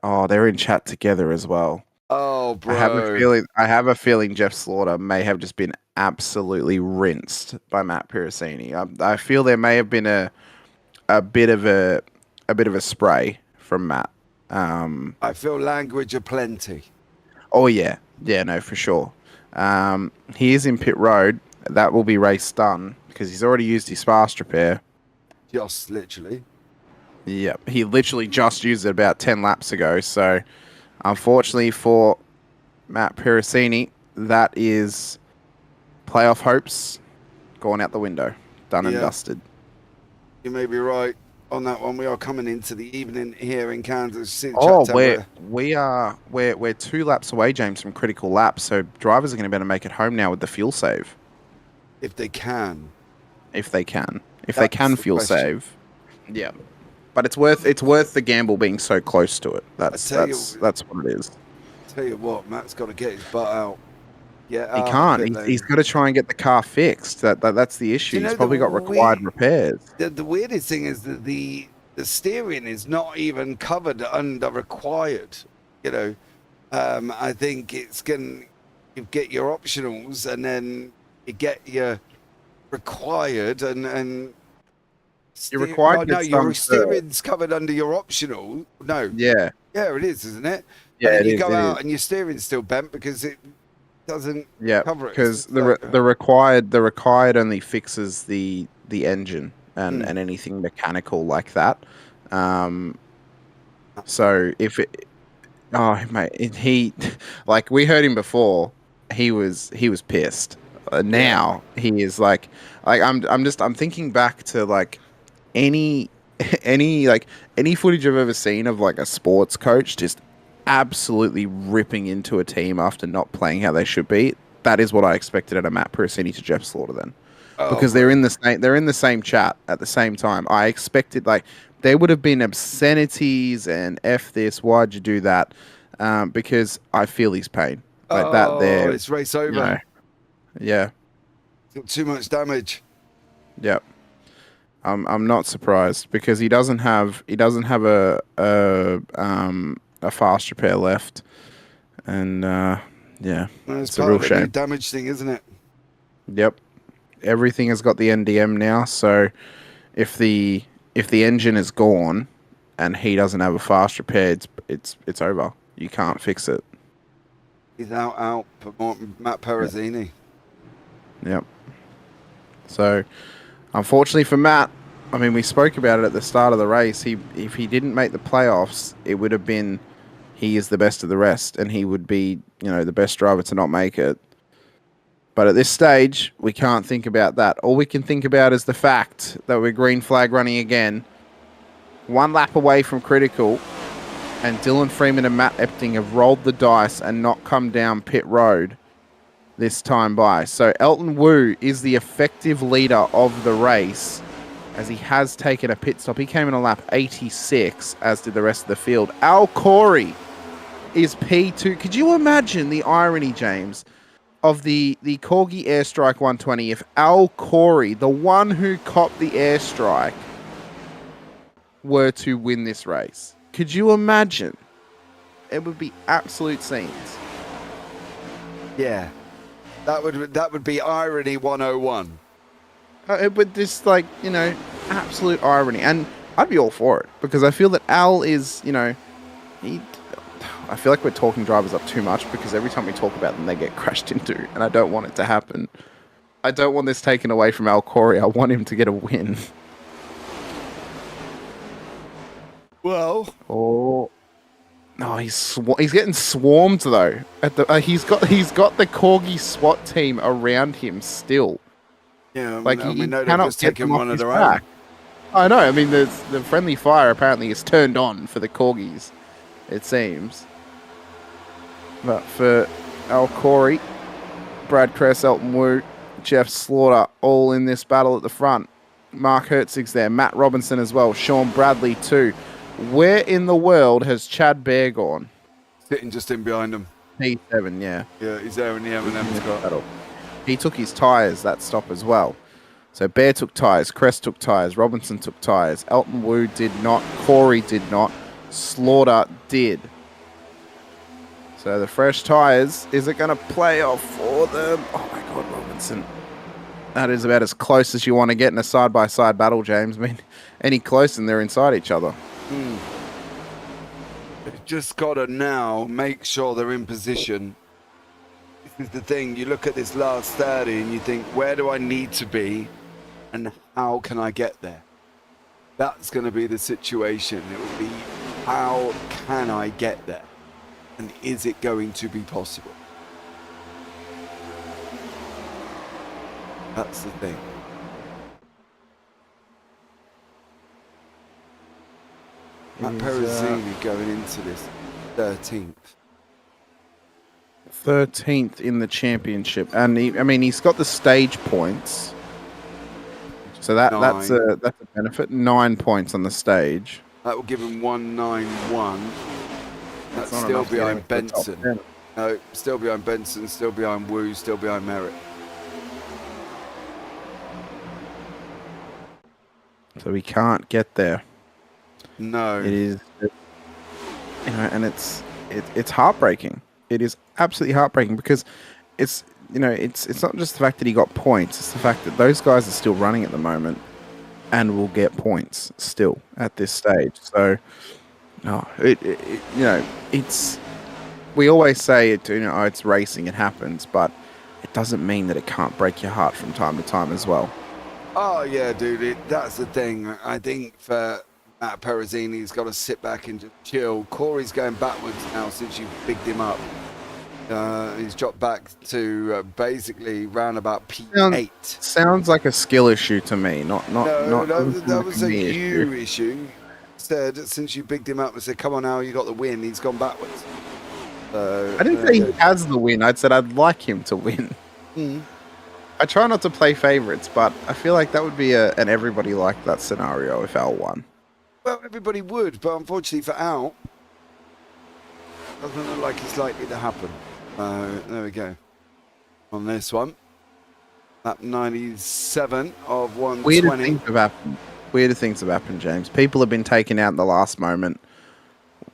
[SPEAKER 1] Oh, they're in chat together as well.
[SPEAKER 2] Oh, bro.
[SPEAKER 1] I have a feeling Jeff Slaughter may have just been absolutely rinsed by Matt Perezzini. I feel there may have been a bit of a spray from Matt.
[SPEAKER 2] I feel language aplenty.
[SPEAKER 1] Oh yeah, no, for sure. He is in pit road. That will be race done because he's already used his fast repair.
[SPEAKER 2] Just literally.
[SPEAKER 1] Yep, he literally just used it about 10 laps ago. So, unfortunately for Matt Perezzini, that is playoff hopes going out the window. Done and dusted.
[SPEAKER 2] You may be right on that one. We are coming into the evening here in Kansas City.
[SPEAKER 1] Oh, we're 2 laps away, James, from critical laps. So drivers are going to be able to make it home now with the fuel save.
[SPEAKER 2] If they can.
[SPEAKER 1] If they can fuel save. Yeah. But it's worth the gamble being so close to it. That's what it is.
[SPEAKER 2] Tell you what, Matt's got to get his butt out. Yeah,
[SPEAKER 1] he can't. He's got to try and get the car fixed. That's the issue. He's probably got required repairs.
[SPEAKER 2] The weirdest thing is that the steering is not even covered under required. I think it's you get your optionals and then you get your required and.
[SPEAKER 1] You're required.
[SPEAKER 2] Your steering's covered under your optional. No.
[SPEAKER 1] Yeah.
[SPEAKER 2] Yeah, it is, isn't it?
[SPEAKER 1] Yeah,
[SPEAKER 2] and then
[SPEAKER 1] you
[SPEAKER 2] go out and your steering's still bent because it doesn't cover it.
[SPEAKER 1] Because the required only fixes the engine and anything mechanical like that. So if it, he like we heard him before, he was pissed. Now he is like I'm thinking back to like any footage I've ever seen of like a sports coach just absolutely ripping into a team after not playing how they should be. That is what I expected out of Matt Perezzini to Jeff Slaughter then, because they're in the same chat at the same time. I expected like there would have been obscenities and F this, why'd you do that? Because I feel his pain like that. There,
[SPEAKER 2] it's race over.
[SPEAKER 1] Yeah,
[SPEAKER 2] got too much damage.
[SPEAKER 1] Yep. I'm not surprised because he doesn't have a fast repair left, and it's a real shame.
[SPEAKER 2] Damage thing, isn't it?
[SPEAKER 1] Yep. Everything has got the NDM now, so if the engine is gone and he doesn't have a fast repair, it's over. You can't fix it.
[SPEAKER 2] He's out for Matt Perezzini.
[SPEAKER 1] Yep. So, unfortunately for Matt, I mean, we spoke about it at the start of the race. If he didn't make the playoffs, it would have been he is the best of the rest, and he would be, the best driver to not make it. But at this stage, we can't think about that. All we can think about is the fact that we're green flag running again, one lap away from critical, and Dylan Freeman and Matt Epting have rolled the dice and not come down pit road this time by. So Elton Wu is the effective leader of the race, as he has taken a pit stop. He came in on lap 86, as did the rest of the field. Al Corey is P2. Could you imagine the irony, James, of the Corgi Airstrike 120 if Al Corey, the one who copped the airstrike, were to win this race? Could you imagine? It would be absolute scenes.
[SPEAKER 2] Yeah. That would be irony 101.
[SPEAKER 1] It would just absolute irony. And I'd be all for it, because I feel that Al is, I feel like we're talking drivers up too much, because every time we talk about them, they get crashed into, and I don't want it to happen. I don't want this taken away from Al Corey. I want him to get a win.
[SPEAKER 2] Well,
[SPEAKER 1] no, he's getting swarmed though. He's got the Corgi SWAT team around him still.
[SPEAKER 2] Yeah,
[SPEAKER 1] like
[SPEAKER 2] we know
[SPEAKER 1] cannot
[SPEAKER 2] just taking one of their
[SPEAKER 1] back.
[SPEAKER 2] own.
[SPEAKER 1] I know. I mean, the friendly fire apparently is turned on for the Corgis, it seems. But for Al Corey, Brad Kress, Elton Wu, Jeff Slaughter, all in this battle at the front. Mark Herzig's there, Matt Robinson as well, Sean Bradley too. Where in the world has Chad Bear gone?
[SPEAKER 2] Sitting just in behind him.
[SPEAKER 1] P7, yeah.
[SPEAKER 2] Yeah, he's there in the M&M's car.
[SPEAKER 1] He took his tyres that stop as well. So Bear took tyres, Crest took tyres, Robinson took tyres, Elton Wu did not, Corey did not, Slaughter did. So the fresh tyres, is it going to play off for them? Oh my God, Robinson. That is about as close as you want to get in a side-by-side battle, James. I mean, any closer and they're inside each other.
[SPEAKER 2] They've just got to now make sure they're in position. This is the thing. You look at this last 30 and you think, where do I need to be and how can I get there? That's going to be the situation. It will be, how can I get there? And is it going to be possible? That's the thing. Matt Perezzini going into this 13th.
[SPEAKER 1] 13th in the championship. And he's got the stage points. So that's a benefit. 9 points on the stage.
[SPEAKER 2] That will give him 191. That's still behind Benson. No, still behind Benson, still behind Wu, still behind Merritt.
[SPEAKER 1] So we can't get there.
[SPEAKER 2] No.
[SPEAKER 1] It is, and it's heartbreaking. It is absolutely heartbreaking, because it's not just the fact that he got points, it's the fact that those guys are still running at the moment and will get points still at this stage. So, it's, we always say it's racing, it happens, but it doesn't mean that it can't break your heart from time to time as well.
[SPEAKER 2] Oh yeah, dude, that's the thing. I think for Matt Perezzini, he's got to sit back and just chill. Corey's going backwards now since you bigged him up. He's dropped back to basically round about P8.
[SPEAKER 1] Sounds like a skill issue to me.
[SPEAKER 2] That was a you issue. Instead, since you bigged him up and said, "Come on now, you got the win," he's gone backwards.
[SPEAKER 1] I didn't say he has the win. I said I'd like him to win. I try not to play favorites, but I feel like that would be an everybody like that scenario if Al won.
[SPEAKER 2] Well, everybody would, but unfortunately for Al, doesn't look like it's likely to happen. There we go. On this one, lap 97 of 120.
[SPEAKER 1] Weirder things have happened, James. People have been taken out in the last moment.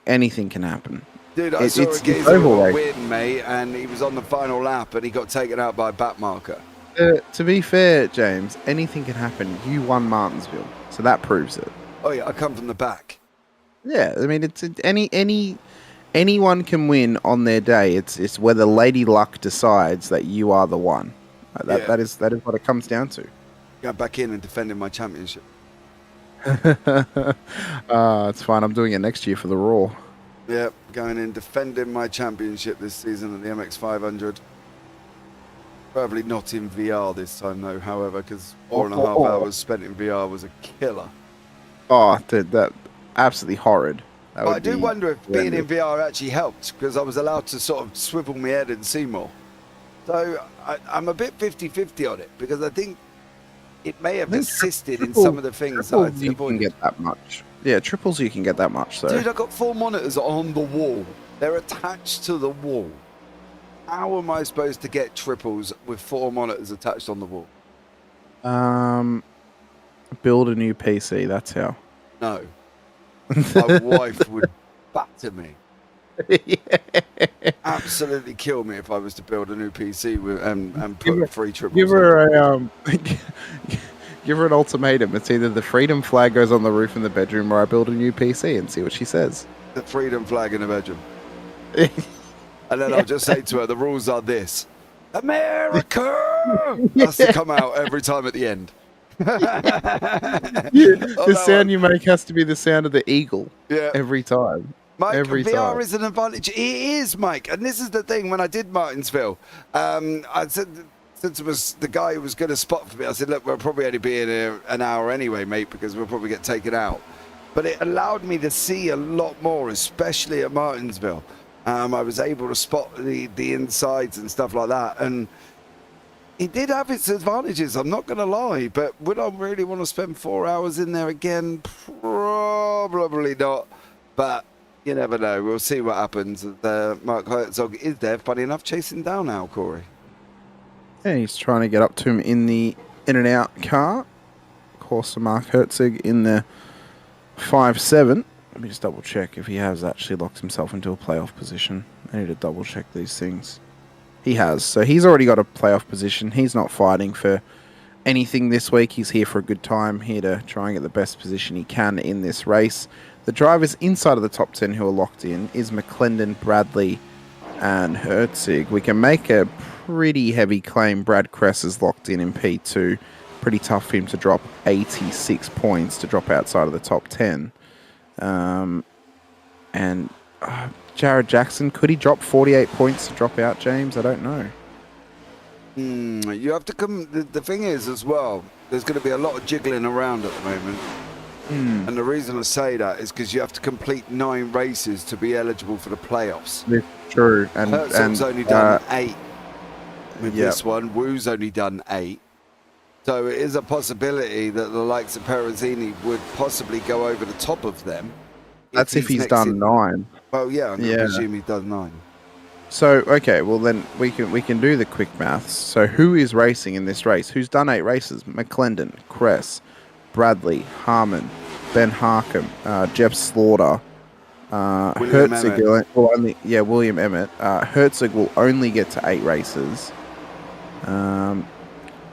[SPEAKER 1] Anything can happen.
[SPEAKER 2] Dude, I saw a geezer win, mate, and he was on the final lap, and he got taken out by a back marker.
[SPEAKER 1] To be fair, James, anything can happen. You won Martinsville, so that proves it.
[SPEAKER 2] Oh yeah, I come from the back.
[SPEAKER 1] Yeah, I mean, it's anyone can win on their day. It's whether Lady Luck decides that you are the one. That is what it comes down to.
[SPEAKER 2] Going back in and defending my championship.
[SPEAKER 1] It's fine. I'm doing it next year for the Raw.
[SPEAKER 2] Yeah, going in defending my championship this season at the MX 500. Probably not in VR this time though, however, because 4.5 hours spent in VR was a killer.
[SPEAKER 1] Oh, dude, that absolutely horrid.
[SPEAKER 2] But I do wonder if being in VR actually helped, because I was allowed to sort of swivel my head and see more. So I'm a bit 50-50 on it, because I think it may have assisted in some of the things that I'd
[SPEAKER 1] you can get that much. Yeah, triples you can get that much. So.
[SPEAKER 2] Dude, I've got 4 monitors on the wall. They're attached to the wall. How am I supposed to get triples with 4 monitors attached on the wall?
[SPEAKER 1] Build a new PC. That's how.
[SPEAKER 2] No. My wife would batter me. Absolutely kill me if I was to build a new PC with and put 3 triples.
[SPEAKER 1] Give her a give her an ultimatum. It's either the freedom flag goes on the roof in the bedroom, or I build a new PC and see what she says.
[SPEAKER 2] The freedom flag in the bedroom. And then I'll just say to her, the rules are this: America has to come out every time at the end.
[SPEAKER 1] The sound you make has to be the sound of the eagle. Yeah. Every time.
[SPEAKER 2] Mike, VR is an advantage. It is, Mike. And this is the thing. When I did Martinsville, I said, since it was the guy who was going to spot for me, I said, look, we'll probably only be in an hour anyway, mate, because we'll probably get taken out. But it allowed me to see a lot more, especially at Martinsville. I was able to spot the insides and stuff like that. And it did have its advantages, I'm not going to lie. But would I really want to spend 4 hours in there again? Probably not. But you never know. We'll see what happens. Mark Herzog is there, funny enough, chasing down Al Corey.
[SPEAKER 1] Yeah, he's trying to get up to him in the in-and-out car. Of course, Mark Herzog in the 5-7. Let me just double check if he has actually locked himself into a playoff position. I need to double check these things. He has. So he's already got a playoff position. He's not fighting for anything this week. He's here for a good time, here to try and get the best position he can in this race. The drivers inside of the top 10 who are locked in is McClendon, Bradley, and Herzog. We can make a pretty heavy claim Brad Kress is locked in P2. Pretty tough for him to drop 86 points to drop outside of the top 10. Jared Jackson, could he drop 48 points to drop out, James? I don't know.
[SPEAKER 2] You have to come. The thing is, as well, there's going to be a lot of jiggling around at the moment. And the reason I say that is because you have to complete 9 races to be eligible for the playoffs.
[SPEAKER 1] It's true. And
[SPEAKER 2] Herzog's only done 8 with this one. Wu's only done 8. So it is a possibility that the likes of Perezzini would possibly go over the top of them.
[SPEAKER 1] That's if he's done 9.
[SPEAKER 2] Well, yeah, I presume he's done 9.
[SPEAKER 1] So, okay, well then we can do the quick maths. So who is racing in this race? Who's done 8 races? McClendon, Kress, Bradley, Harmon, Ben Harkham, Jeff Slaughter, Herzog William Emmett. Herzog will only get to 8 races,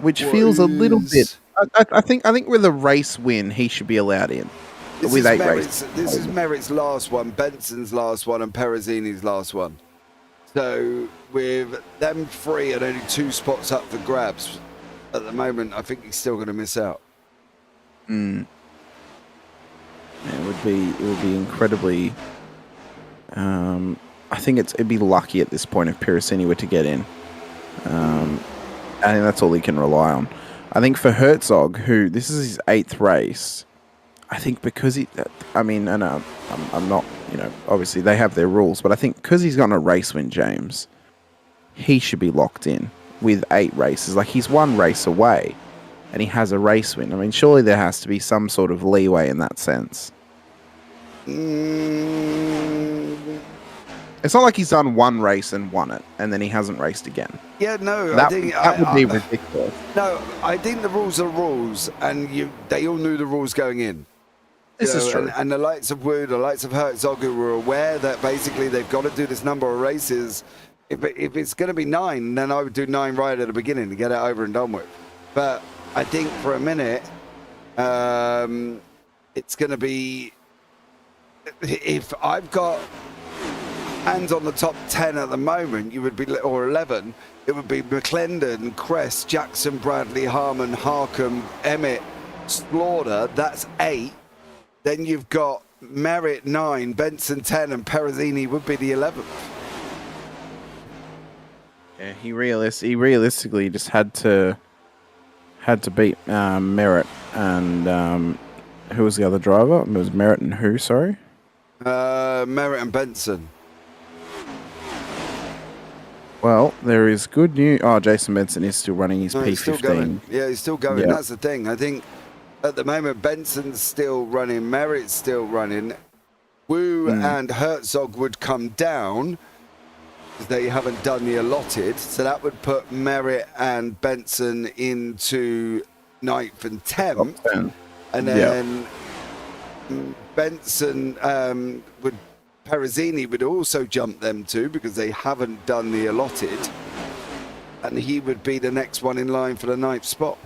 [SPEAKER 1] which feels a little bit. I think with a race win, he should be allowed in. With 8 races.
[SPEAKER 2] This is Merritt's last one, Benson's last one, and Perezzini's last one. So with them 3 and only 2 spots up for grabs at the moment, I think he's still going to miss out.
[SPEAKER 1] Yeah, it would be incredibly. I think it'd be lucky at this point if Perezzini were to get in. I think that's all he can rely on. I think for Herzog, who this is his 8th race, I think because I'm not, obviously they have their rules, but I think because he's got a race win, James, he should be locked in with 8 races. Like, he's 1 race away and he has a race win. I mean, surely there has to be some sort of leeway in that sense. It's not like he's done 1 race and won it and then he hasn't raced again.
[SPEAKER 2] Yeah, no,
[SPEAKER 1] that would be ridiculous.
[SPEAKER 2] No, I think the rules are rules, and they all knew the rules going in.
[SPEAKER 1] This is true.
[SPEAKER 2] And the likes of Wu, the likes of Herzog, who were aware that basically they've got to do this number of races. If it's going to be 9, then I would do 9 right at the beginning to get it over and done with. But I think for a minute, it's going to be, if I've got And on the top 10 at the moment, you would be, or 11, it would be McClendon, Cress, Jackson, Bradley, Harmon, Harcombe, Emmett, Slaughter. That's 8. Then you've got Merritt 9, Benson 10, and Perezzini would be the 11th.
[SPEAKER 1] Yeah, he realistically just had to beat Merritt and who was the other driver? It was Merritt and who? Sorry,
[SPEAKER 2] Merritt and Benson.
[SPEAKER 1] Well, there is good news. Oh, Jason Benson is still running his
[SPEAKER 2] No, he's still
[SPEAKER 1] P15.
[SPEAKER 2] going. Yeah, he's still going.
[SPEAKER 1] Yeah.
[SPEAKER 2] That's the thing. I think at the moment Benson's still running, Merritt's still running. Wu and Herzog would come down. They haven't done the allotted, so that would put Merritt and Benson into 9th and 10th.
[SPEAKER 1] Top 10.
[SPEAKER 2] And then Benson Perezzini would also jump them too because they haven't done the allotted. And he would be the next one in line for the 9th spot.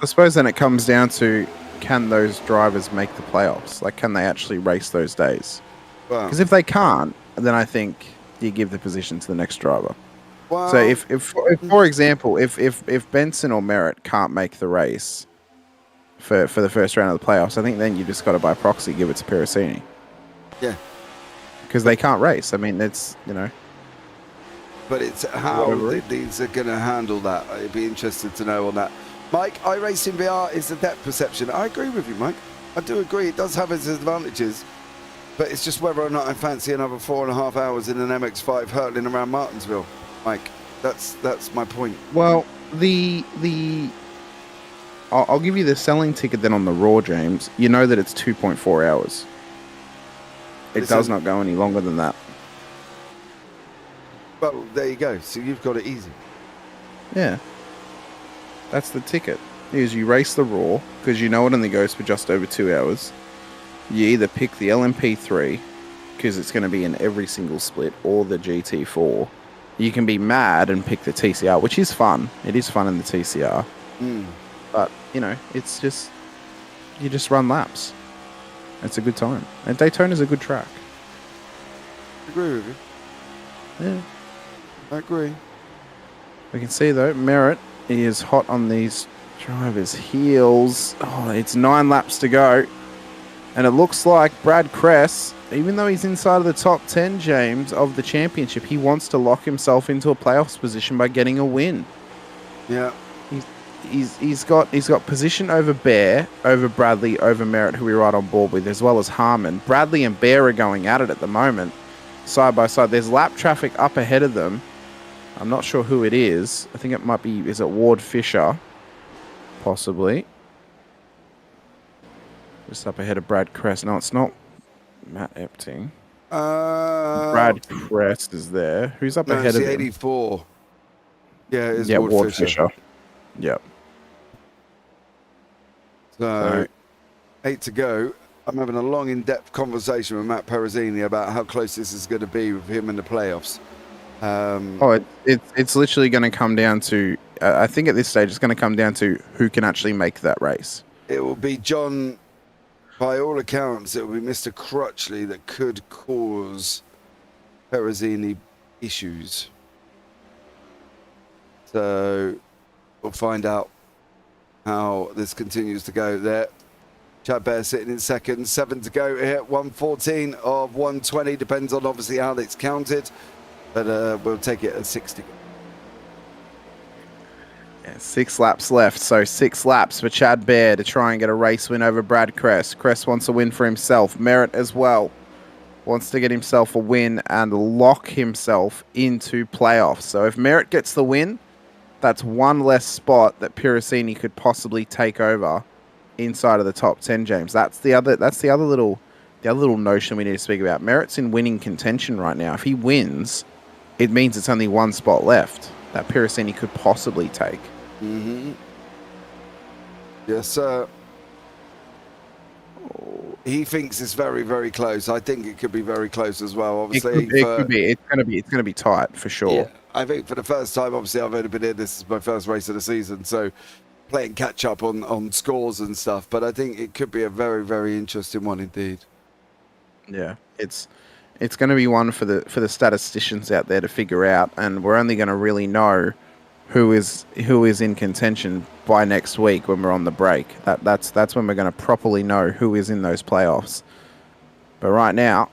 [SPEAKER 1] I suppose then it comes down to, can those drivers make the playoffs? Like, can they actually race those days?
[SPEAKER 2] Well,
[SPEAKER 1] Because if they can't, then I think you give the position to the next driver.
[SPEAKER 2] well,
[SPEAKER 1] So if for example, if Benson or Merritt can't make the race for the first round of the playoffs, I think then you just got to by proxy give it to Perezzini.
[SPEAKER 2] yeah,
[SPEAKER 1] Because they can't race. I mean, it's,
[SPEAKER 2] but it's how these are going to handle that. I'd be interested to know on that. Mike, iRacing VR is the depth perception. I agree with you, Mike. I do agree. It does have its advantages, but it's just whether or not I fancy another 4.5 hours in an MX-5 hurtling around Martinsville, Mike. That's my point.
[SPEAKER 1] Well, I'll give you the selling ticket then on the Raw, James. You know that it's 2.4 hours. It does not go any longer than that.
[SPEAKER 2] Well, there you go. So you've got it easy.
[SPEAKER 1] Yeah. That's the ticket. Is you race the Raw, because you know it only goes for just over 2 hours. You either pick the LMP3, because it's going to be in every single split, or the GT4. You can be mad and pick the TCR, which is fun. It is fun in the TCR. But, it's just, you just run laps. It's a good time. And Daytona's a good track.
[SPEAKER 2] I agree with you.
[SPEAKER 1] Yeah.
[SPEAKER 2] I agree.
[SPEAKER 1] We can see, though, Merritt is hot on these drivers' heels. Oh, it's 9 laps to go. And it looks like Brad Kress, even though he's inside of the top 10, James, of the championship, he wants to lock himself into a playoffs position by getting a win.
[SPEAKER 2] Yeah.
[SPEAKER 1] He's got position over Bear, over Bradley, over Merritt, who we ride on board with, as well as Harmon. Bradley and Bear are going at it at the moment, side by side. There's lap traffic up ahead of them. I'm not sure who it is. I think it might be, is it Ward Fisher? Possibly. Just up ahead of Brad Kress. No, it's not Matt Epting. Brad Kress is there. Who's up ahead of him?
[SPEAKER 2] 84. Yeah, it is
[SPEAKER 1] Ward Fisher. Yep.
[SPEAKER 2] So, 8 to go. I'm having a long, in-depth conversation with Matt Perezzini about how close this is going to be with him in the playoffs.
[SPEAKER 1] It's literally going to come down to, I think at this stage, it's going to come down to who can actually make that race.
[SPEAKER 2] It will be John, by all accounts, it will be Mr. Crutchley that could cause Perezzini issues. So, we'll find out how this continues to go there. Chad Bear sitting in second, 7 to go here, 114 of 120, depends on obviously how it's counted, but we'll take it at 60.
[SPEAKER 1] Yeah, 6 laps left, so 6 laps for Chad Bear to try and get a race win over Brad Kress. Kress wants a win for himself. Merritt as well wants to get himself a win and lock himself into playoffs. So if Merritt gets the win, that's one less spot that Perezzini could possibly take over inside of the top 10, James. That's the other little notion we need to speak about. Merritt's in winning contention right now. If he wins, it means it's only one spot left that Perezzini could possibly take.
[SPEAKER 2] Mm-hmm. Yes, sir. He thinks it's very, very close. I think it could be very close as well. Obviously,
[SPEAKER 1] it could be. It's gonna be tight for sure.
[SPEAKER 2] Yeah, I think for the first time, obviously, I've only been here. This is my first race of the season, so playing catch up on scores and stuff. But I think it could be a very, very interesting one indeed.
[SPEAKER 1] Yeah, it's going to be one for the statisticians out there to figure out, and we're only going to really know who is in contention by next week when we're on the break. That's when we're going to properly know who is in those playoffs. But right now,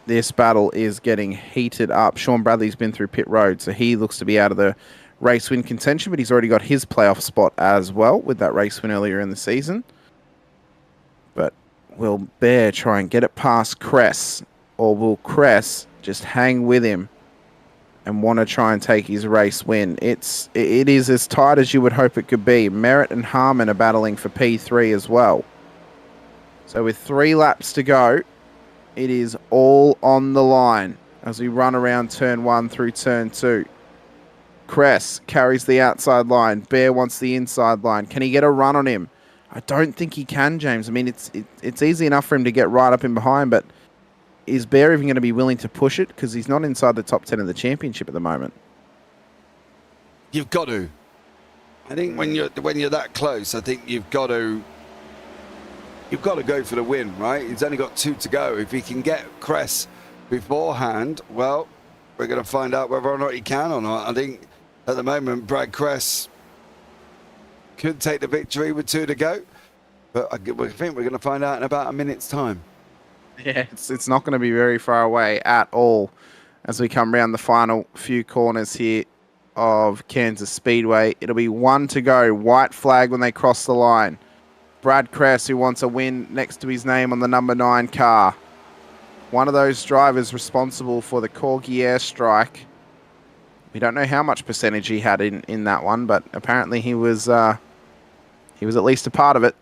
[SPEAKER 1] this battle is getting heated up. Sean Bradley's been through pit road, so he looks to be out of the race win contention, but he's already got his playoff spot as well with that race win earlier in the season. But will Bear try and get it past Cress, or will Cress just hang with him and want to try and take his race win? It is as tight as you would hope it could be. Merritt and Harmon are battling for P3 as well. So with 3 laps to go, it is all on the line as we run around turn 1 through turn 2. Cress carries the outside line. Bear wants the inside line. Can he get a run on him? I don't think he can, James. I mean, it's easy enough for him to get right up in behind, but is Bear even going to be willing to push it? Because he's not inside the top 10 of the championship at the moment.
[SPEAKER 2] You've got to. I think when you're that close, I think you've got to go for the win, right? He's only got 2 to go. If he can get Cress beforehand, well, we're going to find out whether or not he can or not. I think at the moment, Brad Cress could take the victory with 2 to go, but I think we're going to find out in about a minute's time.
[SPEAKER 1] Yeah, it's not going to be very far away at all as we come around the final few corners here of Kansas Speedway. It'll be 1 to go. White flag when they cross the line. Brad Cress, who wants a win next to his name on the number 9 car. One of those drivers responsible for the Corgi airstrike. We don't know how much percentage he had in that one, but apparently he was at least a part of it.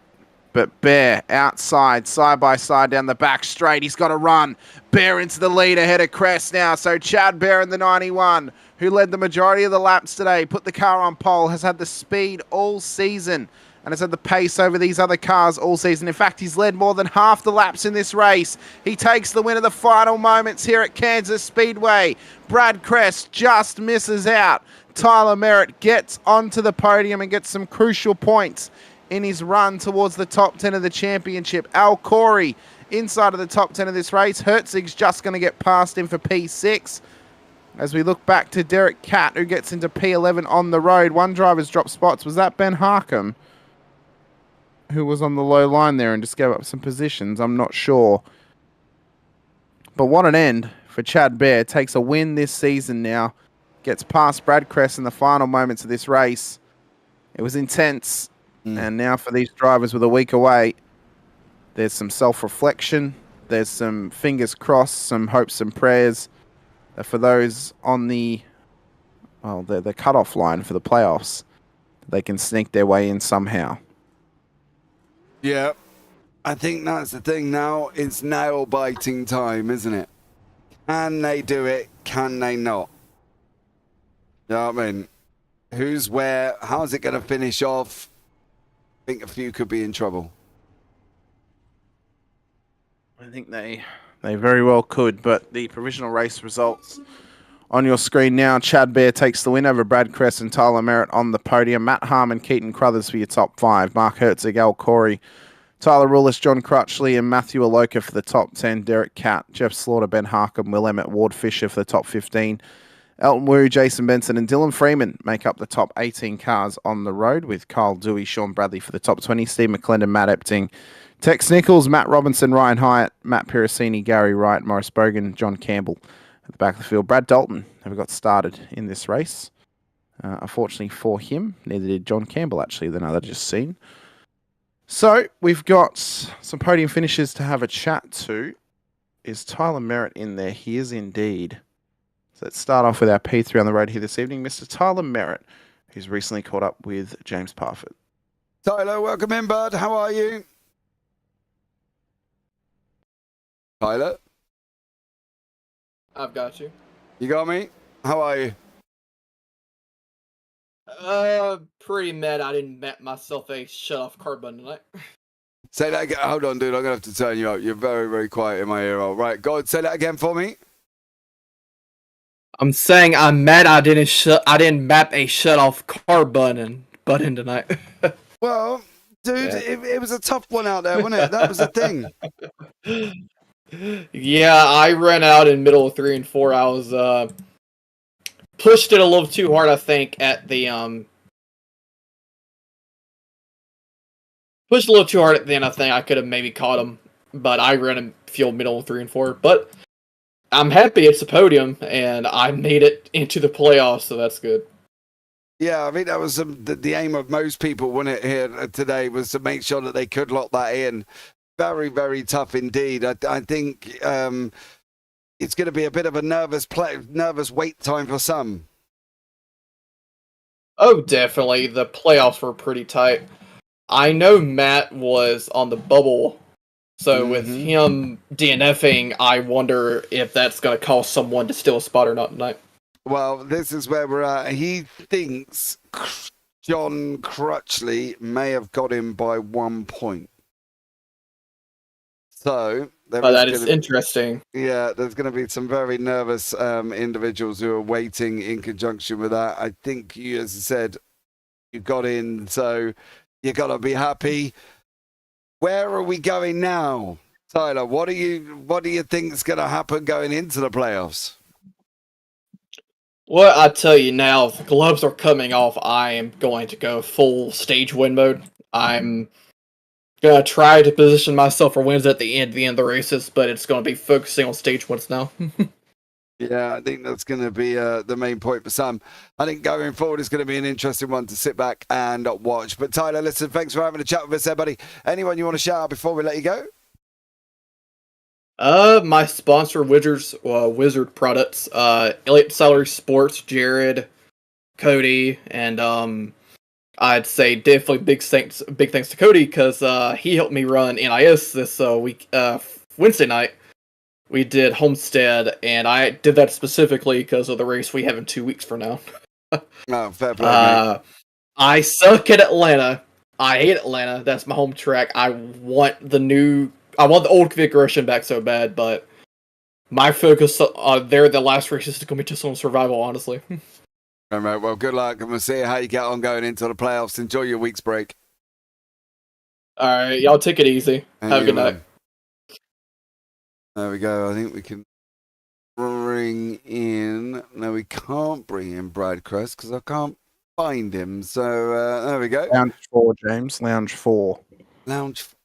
[SPEAKER 1] But Bear outside, side by side down the back straight. He's got to run. Bear into the lead ahead of Cress now. So Chad Bear in the 91, who led the majority of the laps today, put the car on pole, has had the speed all season and has had the pace over these other cars all season. In fact, he's led more than half the laps in this race. He takes the win of the final moments here at Kansas Speedway. Brad Cress just misses out. Tyler Merritt gets onto the podium and gets some crucial points in his run towards the top 10 of the championship. Al Corey inside of the top 10 of this race. Herzig's just going to get past him for P6. As we look back to Derek Catt, who gets into P11 on the road. One driver's dropped spots. Was that Ben Harkham, who was on the low line there and just gave up some positions? I'm not sure. But what an end for Chad Bear. Takes a win this season now. Gets past Brad Cress in the final moments of this race. It was intense. And now for these drivers with a week away, there's some self-reflection. There's some fingers crossed, some hopes and prayers for those on the cutoff line for the playoffs. They can sneak their way in somehow.
[SPEAKER 2] Yeah, I think that's the thing now. It's nail-biting time, isn't it? Can they do it? Can they not? You know what I mean? Who's where? How's it going to finish off? I think a few could be in trouble.
[SPEAKER 1] I think they very well could, but the provisional race results on your screen now. Chad Bear takes the win over Brad Cress and Tyler Merritt on the podium. Matt Harmon, Keaton Crothers for your top 5. Mark Herzig, Al Corey, Tyler Rulis, John Crutchley, and Matthew Aloka for the top 10. Derek Catt, Jeff Slaughter, Ben Harkham, Will Emmett, Ward Fisher for the top 15. Elton Wu, Jason Benson, and Dylan Freeman make up the top 18 cars on the road, with Kyle Dewey, Sean Bradley for the top 20, Steve McClendon, Matt Epting, Tex Nichols, Matt Robinson, Ryan Hyatt, Matt Piracini, Gary Wright, Morris Bogan, John Campbell at the back of the field. Brad Dalton never got started in this race. Unfortunately for him, neither did John Campbell, actually, the night I just seen. So we've got some podium finishes to have a chat to. Is Tyler Merritt in there? He is indeed. So let's start off with our P3 on the road here this evening. Mr. Tyler Merritt, who's recently caught up with James Parfitt.
[SPEAKER 2] Tyler, welcome in, bud. How are you? Tyler?
[SPEAKER 7] I've got you.
[SPEAKER 2] You got me? How are you?
[SPEAKER 7] Pretty mad I didn't map myself a shut-off card button tonight.
[SPEAKER 2] Say that again. Hold on, dude. I'm going to have to turn you up. You're very, very quiet in my ear. All right, go ahead. Say that again for me.
[SPEAKER 7] I'm saying I'm mad I didn't map a shut-off card button tonight.
[SPEAKER 2] Well, dude,
[SPEAKER 7] Yeah.
[SPEAKER 2] it was a tough one out there, wasn't it? That was the thing.
[SPEAKER 7] Yeah, I ran out in middle of 3 and 4. I was pushed it a little too hard, I think, at the pushed a little too hard at the end. I think I could have maybe caught him, but I ran in field middle of 3 and 4. But I'm happy it's a podium, and I made it into the playoffs, so that's good.
[SPEAKER 2] Yeah, I think that was the aim of most people, wasn't it, here today, was to make sure that they could lock that in. Very, very tough indeed. I think it's going to be a bit of a nervous wait time for some.
[SPEAKER 7] Oh, definitely. The playoffs were pretty tight. I know Matt was on the bubble, so with him DNFing, I wonder if that's going to cause someone to steal a spot or not tonight.
[SPEAKER 2] Well, this is where we're at. He thinks John Crutchley may have got him by 1 point. So
[SPEAKER 7] that is interesting.
[SPEAKER 2] Yeah, there's going to be some very nervous individuals who are waiting in conjunction with that. I think you, as I said, you got in, so you got to be happy. Where are we going now, Tyler? What do you think is going to happen going into the playoffs?
[SPEAKER 7] Well, I tell you now, if the gloves are coming off, I am going to go full stage win mode. I'm gonna try to position myself for wins at the end of the races, but it's gonna be focusing on stage wins now.
[SPEAKER 2] Yeah, I think that's going to be the main point for some. I think going forward is going to be an interesting one to sit back and watch. But Tyler, listen, thanks for having a chat with us, everybody. Anyone you want to shout out before we let you go?
[SPEAKER 7] My sponsor, Wizard Products, Elliott Salary Sports, Jared, Cody, and I'd say definitely big thanks to Cody because he helped me run NIS this week, Wednesday night. We did Homestead, and I did that specifically because of the race we have in 2 weeks from now.
[SPEAKER 2] Oh, fair play, mate.
[SPEAKER 7] I suck at Atlanta. I hate Atlanta. That's my home track. I want the old configuration back so bad, but my focus the last race is going to be just on survival, honestly.
[SPEAKER 2] All right, well, good luck, and we'll see how you get on going into the playoffs. Enjoy your week's break.
[SPEAKER 7] All right, y'all take it easy. Have a good night.
[SPEAKER 2] There we go. I think we can bring in... No, we can't bring in Brad Crest because I can't find him. So, there we go.
[SPEAKER 1] Lounge 4, James. Lounge 4.
[SPEAKER 2] Lounge 4.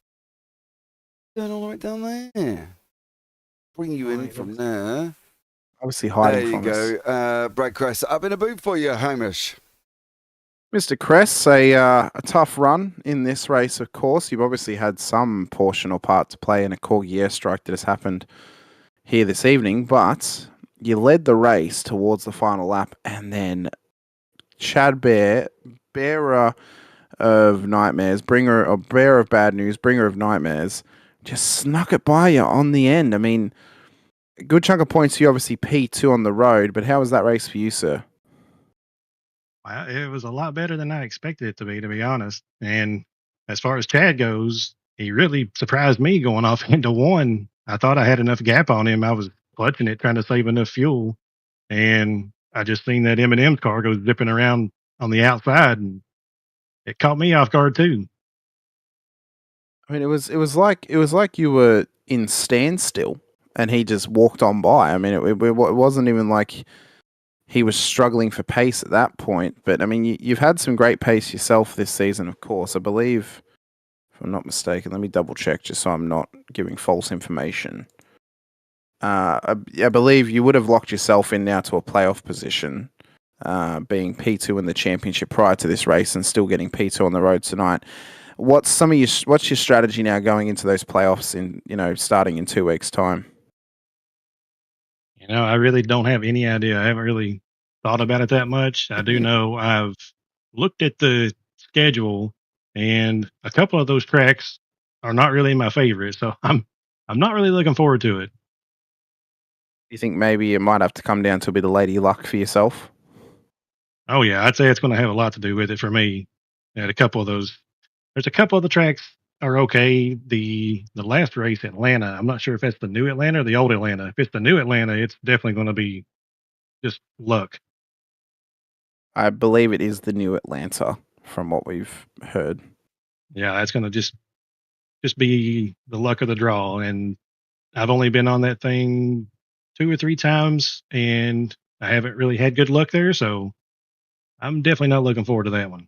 [SPEAKER 2] Going all the way down there. Bring you in from there.
[SPEAKER 1] Obviously hiding from us.
[SPEAKER 2] There you go. Brad Crest, up in a booth for you, Hamish.
[SPEAKER 1] Mr. Cress, a tough run in this race, of course. You've obviously had some portion or part to play in a corgi airstrike that has happened here this evening, but you led the race towards the final lap, and then Chad Bear, bearer of nightmares, bearer of bad news, bringer of nightmares, just snuck it by you on the end. I mean, a good chunk of points, you obviously P2 on the road, but how was that race for you, sir?
[SPEAKER 8] It was a lot better than I expected it to be honest. And as far as Chad goes, he really surprised me going off into one. I thought I had enough gap on him. I was clutching it, trying to save enough fuel. And I just seen that M&M's car go zipping around on the outside, and it caught me off guard too.
[SPEAKER 1] I mean, it was like you were in standstill, and he just walked on by. I mean, it wasn't even like he was struggling for pace at that point. But I mean, you've had some great pace yourself this season, of course. I believe, if I'm not mistaken, let me double check just so I'm not giving false information. I believe you would have locked yourself in now to a playoff position, being P2 in the championship prior to this race and still getting P2 on the road tonight. What's your strategy now going into those playoffs starting in 2 weeks' time?
[SPEAKER 8] I really don't have any idea. I haven't really thought about it that much. I do know I've looked at the schedule, and a couple of those tracks are not really my favorite. So I'm not really looking forward to it.
[SPEAKER 1] You think maybe it might have to come down to a bit of lady luck for yourself?
[SPEAKER 8] Oh yeah, I'd say it's going to have a lot to do with it for me. At a couple of those, there's a couple of the tracks are okay. The last race, Atlanta, I'm not sure if that's the new Atlanta or the old Atlanta. If it's the new Atlanta, it's definitely going to be just luck.
[SPEAKER 1] I believe it is the new Atlanta, from what we've heard.
[SPEAKER 8] Yeah, that's going to just be the luck of the draw. And I've only been on that thing 2 or 3 times, and I haven't really had good luck there. So I'm definitely not looking forward to that one.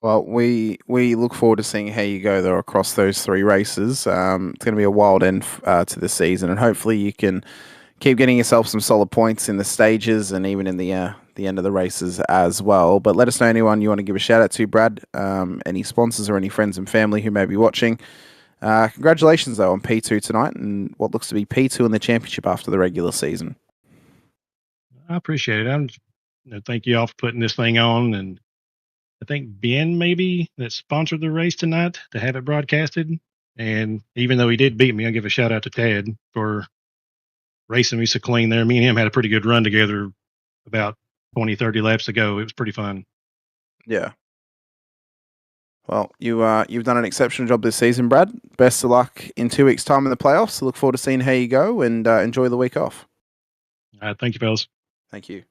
[SPEAKER 1] Well, we look forward to seeing how you go though across those 3 races. It's going to be a wild end to the season, and hopefully you can keep getting yourself some solid points in the stages and even in the end of the races as well. But let us know anyone you want to give a shout out to, Brad. Any sponsors or any friends and family who may be watching. Congratulations though on P2 tonight and what looks to be P2 in the championship after the regular season.
[SPEAKER 8] I appreciate it. Thank you all for putting this thing on, and I think Ben maybe that sponsored the race tonight to have it broadcasted. And even though he did beat me, I'll give a shout out to Tad for racing me so clean there. Me and him had a pretty good run together about 20, 30 laps ago. It was pretty fun.
[SPEAKER 1] Yeah. Well, you've done an exceptional job this season, Brad. Best of luck in 2 weeks' time in the playoffs. Look forward to seeing how you go and enjoy the week off.
[SPEAKER 8] Thank you, fellas.
[SPEAKER 1] Thank you.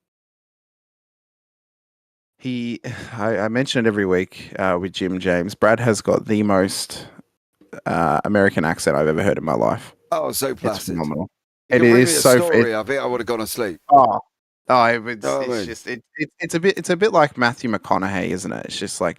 [SPEAKER 1] I mention it every week with Jim James. Brad has got the most American accent I've ever heard in my life.
[SPEAKER 2] Oh, so placid.
[SPEAKER 1] It's phenomenal.
[SPEAKER 2] It
[SPEAKER 1] is so.
[SPEAKER 2] Story, I think I would have gone asleep.
[SPEAKER 1] It's a bit like Matthew McConaughey, isn't it? It's just so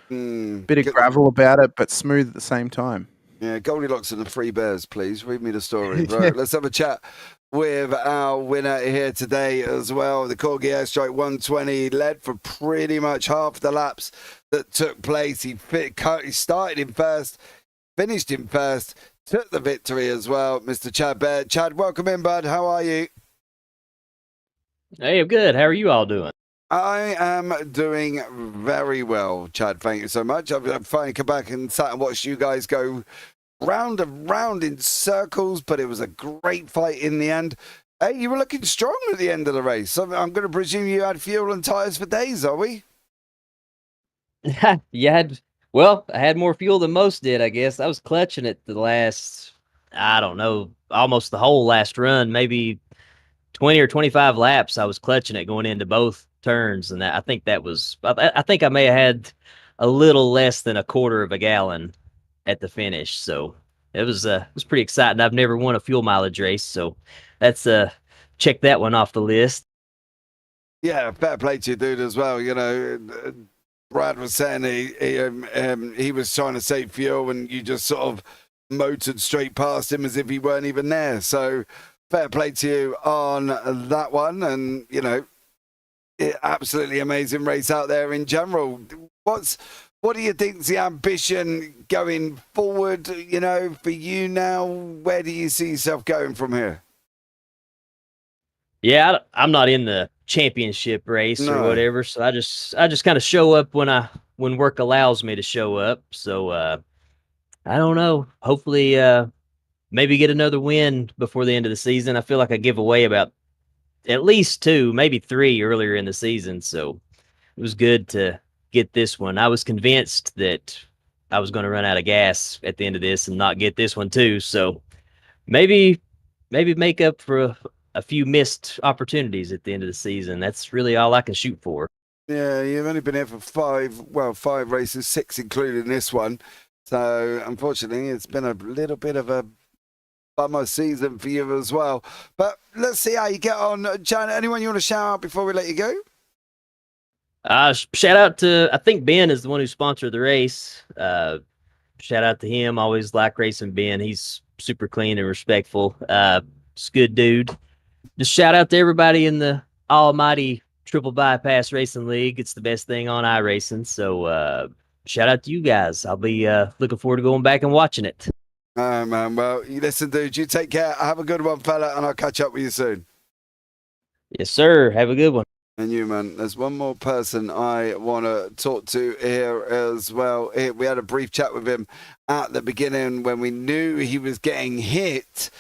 [SPEAKER 1] bit of gravel about it, but smooth at the same time.
[SPEAKER 2] Yeah, Goldilocks and the Three Bears, please read me the story. Right, let's have a chat with our winner here today as well. The Corgi Airstrike 120 led for pretty much half the laps that took place. He started in first, finished in first, took the victory as well. Mr. Chad Baird. Chad, welcome in, bud. How are you?
[SPEAKER 9] Hey, I'm good. How are you all doing?
[SPEAKER 2] I am doing very well, Chad. Thank you so much. I've finally come back and sat and watched you guys go round and round in circles, but it was a great fight in the end. Hey, you were looking strong at the end of the race. So I'm going to presume you had fuel and tires for days, are we?
[SPEAKER 9] Well, I had more fuel than most did, I guess. I was clutching it the last, I don't know, almost the whole last run, maybe 20 or 25 laps. I was clutching it going into both turns, and I think I may have had a little less than a quarter of a gallon at the finish. So it was pretty exciting. I've never won a fuel mileage race, so that's check that one off the list.
[SPEAKER 2] Yeah, fair play to you, dude, as well. You know, Brad was saying he was trying to save fuel, and you just sort of motored straight past him as if he weren't even there. So fair play to you on that one, and you know, absolutely amazing race out there in general. What do you think's the ambition going forward, you know, for you now? Where do you see yourself going from here?
[SPEAKER 9] Yeah, I'm not in the championship race or whatever, so I just kind of show up when work allows me to show up. So I don't know. Hopefully maybe get another win before the end of the season. I feel like I give away about at least 2, maybe 3 earlier in the season, so it was good to get this one. I was convinced that I was going to run out of gas at the end of this and not get this one too. So maybe make up for a few missed opportunities at the end of the season. That's really all I can shoot for.
[SPEAKER 2] Yeah, you've only been here for 5 races, 6 including this one. So unfortunately, it's been a little bit of a bummer season for you as well. But let's see how you get on. Jan, anyone you want to shout out before we let you go?
[SPEAKER 9] Shout out to, I think Ben is the one who sponsored the race. Shout out to him. Always like racing Ben. He's super clean and respectful. Just good dude. Just shout out to everybody in the almighty Triple Bypass Racing League. It's the best thing on iRacing. So shout out to you guys. I'll be looking forward to going back and watching it.
[SPEAKER 2] Oh, man. Well, you listen, dude. You take care. Have a good one, fella, and I'll catch up with you soon.
[SPEAKER 9] Yes, sir. Have a good one.
[SPEAKER 2] And you, man. There's one more person I want to talk to here as well. We had a brief chat with him at the beginning when we knew he was getting hit.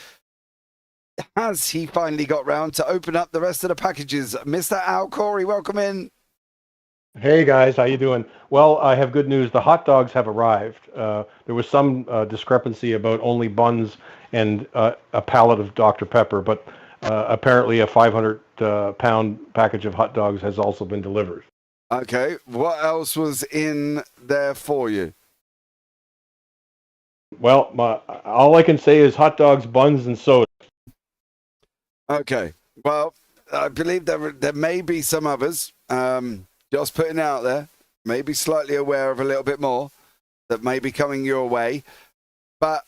[SPEAKER 2] Has he finally got round to open up the rest of the packages? Mr. Al Corey, welcome in.
[SPEAKER 3] Hey guys, how you doing? Well, I have good news. The hot dogs have arrived. There was some discrepancy about only buns and a pallet of Dr. Pepper, but apparently a 500-pound package of hot dogs has also been delivered.
[SPEAKER 2] Okay, what else was in there for you?
[SPEAKER 3] Well, all I can say is hot dogs, buns, and soda.
[SPEAKER 2] Okay. Well, I believe there may be some others. Just putting it out there. Maybe slightly aware of a little bit more that may be coming your way. But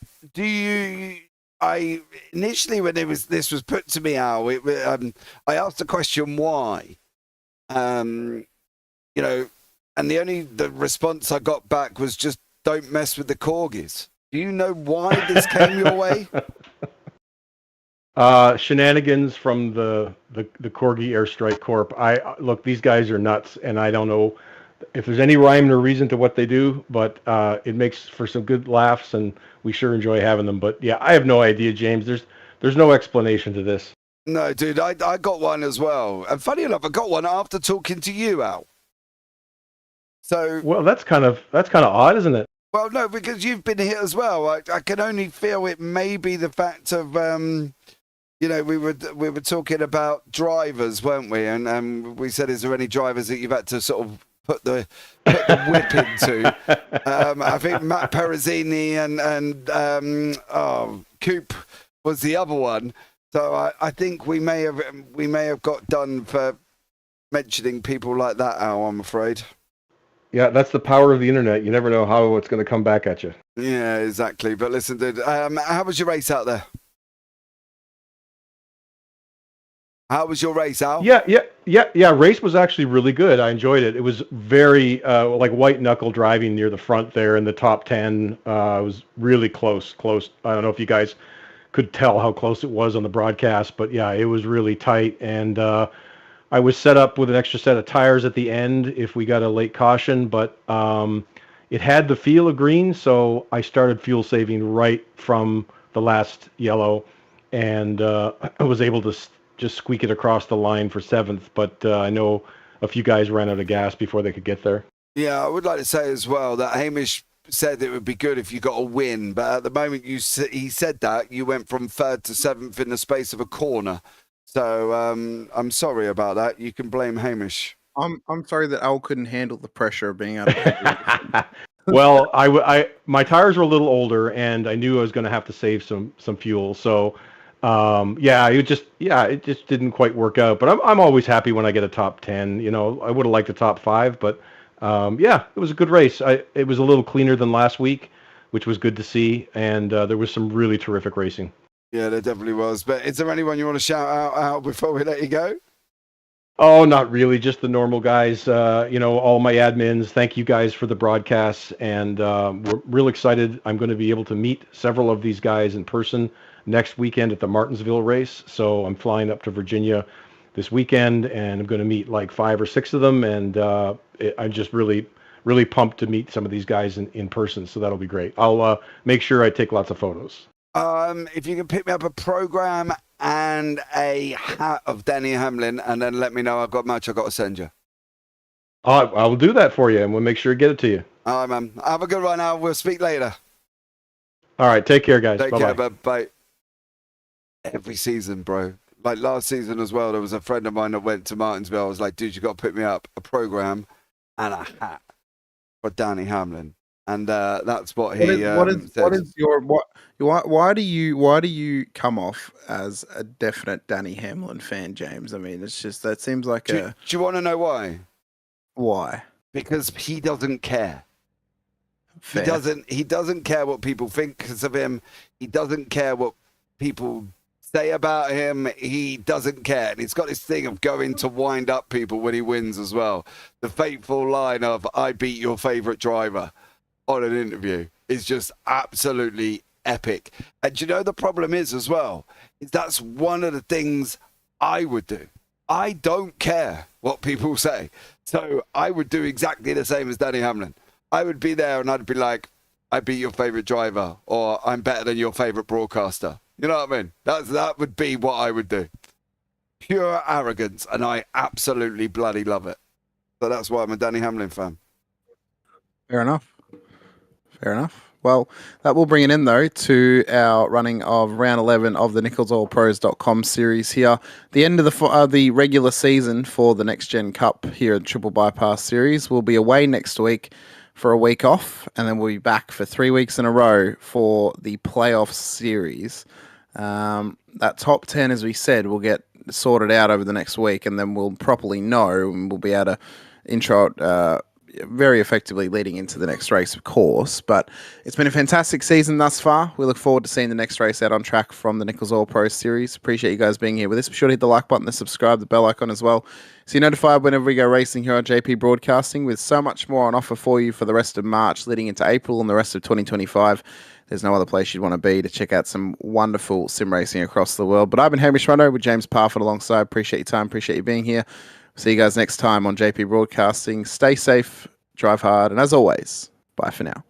[SPEAKER 2] I initially when this was put to me, Al, I asked the question why. And the response I got back was just don't mess with the corgis. Do you know why this came your way?
[SPEAKER 3] Shenanigans from the Corgi Airstrike Corp. Look, these guys are nuts, and I don't know if there's any rhyme or reason to what they do, but it makes for some good laughs, and we sure enjoy having them. But yeah, I have no idea, James. There's no explanation to this.
[SPEAKER 2] No, dude, I got one as well. And funny enough, I got one after talking to you, Al. So
[SPEAKER 3] well, that's kind of odd, isn't it?
[SPEAKER 2] Well, no, because you've been here as well. I can only feel it may be the fact of we were talking about drivers, weren't we? And we said, is there any drivers that you've had to sort of put the whip into? I think Matt Perezzini and Coop was the other one. So I think we may have got done for mentioning people like that, Al, I'm afraid.
[SPEAKER 3] Yeah, that's the power of the internet. You never know how it's going to come back at you.
[SPEAKER 2] Yeah, exactly. But listen, dude, how was your race out there? How was your race, Al?
[SPEAKER 3] Yeah. Race was actually really good. I enjoyed it. It was very like white knuckle driving near the front there in the top 10. It was really close. I don't know if you guys could tell how close it was on the broadcast, but yeah, it was really tight. And I was set up with an extra set of tires at the end if we got a late caution, but it had the feel of green, so I started fuel saving right from the last yellow, and I was able to just squeak it across the line for 7th, but I know a few guys ran out of gas before they could get there.
[SPEAKER 2] Yeah, I would like to say as well that Hamish said it would be good if you got a win, but at the moment he said that, you went from 3rd to 7th in the space of a corner. So I'm sorry about that. You can blame Hamish.
[SPEAKER 1] I'm sorry that Al couldn't handle the pressure of being out of
[SPEAKER 3] Well, my tires were a little older, and I knew I was going to have to save some fuel. So, it just didn't quite work out. But I'm always happy when I get a top 10. You know, I would have liked a top 5, but it was a good race. It was a little cleaner than last week, which was good to see, and there was some really terrific racing.
[SPEAKER 2] Yeah, there definitely was. But is there anyone you want to shout out before we let you go?
[SPEAKER 3] Oh, not really. Just the normal guys. All my admins. Thank you guys for the broadcasts, and we're real excited. I'm going to be able to meet several of these guys in person next weekend at the Martinsville race. So I'm flying up to Virginia this weekend, and I'm going to meet like 5 or 6 of them, and I'm just really, really pumped to meet some of these guys in person. So that'll be great. I'll make sure I take lots of photos.
[SPEAKER 2] If you can pick me up a program and a hat of Danny Hamlin, and then let me know I've got much I've got to send you.
[SPEAKER 3] I will do that for you, and we'll make sure to get it to you.
[SPEAKER 2] All right, man. Have a good one, Al. We'll speak later.
[SPEAKER 3] All right, take care, guys.
[SPEAKER 2] Take care, bye. Every season, bro. Like last season as well, there was a friend of mine that went to Martinsville. I was like, dude, you got to pick me up a program and a hat for Danny Hamlin. And that's what he said.
[SPEAKER 1] Why do you come off as a definite Danny Hamlin fan, James? I mean, it's just that seems like
[SPEAKER 2] do you want to know why?
[SPEAKER 1] Why?
[SPEAKER 2] Because he doesn't care.
[SPEAKER 1] Fair.
[SPEAKER 2] He doesn't care what people think of him. He doesn't care what people say about him. He doesn't care. And he's got this thing of going to wind up people when he wins as well. The fateful line of "I beat your favorite driver" on an interview is just absolutely epic. And you know the problem is as well, is that's one of the things I would do. I don't care what people say. So I would do exactly the same as Danny Hamlin. I would be there and I'd be like, "I beat your favorite driver," or "I'm better than your favorite broadcaster." You know what I mean? That would be what I would do. Pure arrogance, and I absolutely bloody love it. So that's why I'm a Danny Hamlin fan.
[SPEAKER 1] Fair enough. Well, that will bring it in, though, to our running of round 11 of the NicholsOilPros.com series here. The end of the regular season for the Next Gen Cup here at Triple Bypass Series will be away next week for a week off, and then we'll be back for 3 weeks in a row for the playoff series. That top 10, as we said, will get sorted out over the next week, and then we'll properly know, and we'll be able to intro it very effectively leading into the next race, of course. But it's been a fantastic season thus far. We look forward to seeing the next race out on track from the Nichols Oil Pro Series. Appreciate you guys being here with us. Be sure to hit the like button, the subscribe, the bell icon as well, so you're notified whenever we go racing here on JP Broadcasting, with so much more on offer for you for the rest of March, leading into April and the rest of 2025. There's no other place you'd want to be to check out some wonderful sim racing across the world. But I've been Hamish Rondo with James Parford alongside. Appreciate your time. Appreciate you being here. See you guys next time on JP Broadcasting. Stay safe, drive hard, and as always, bye for now.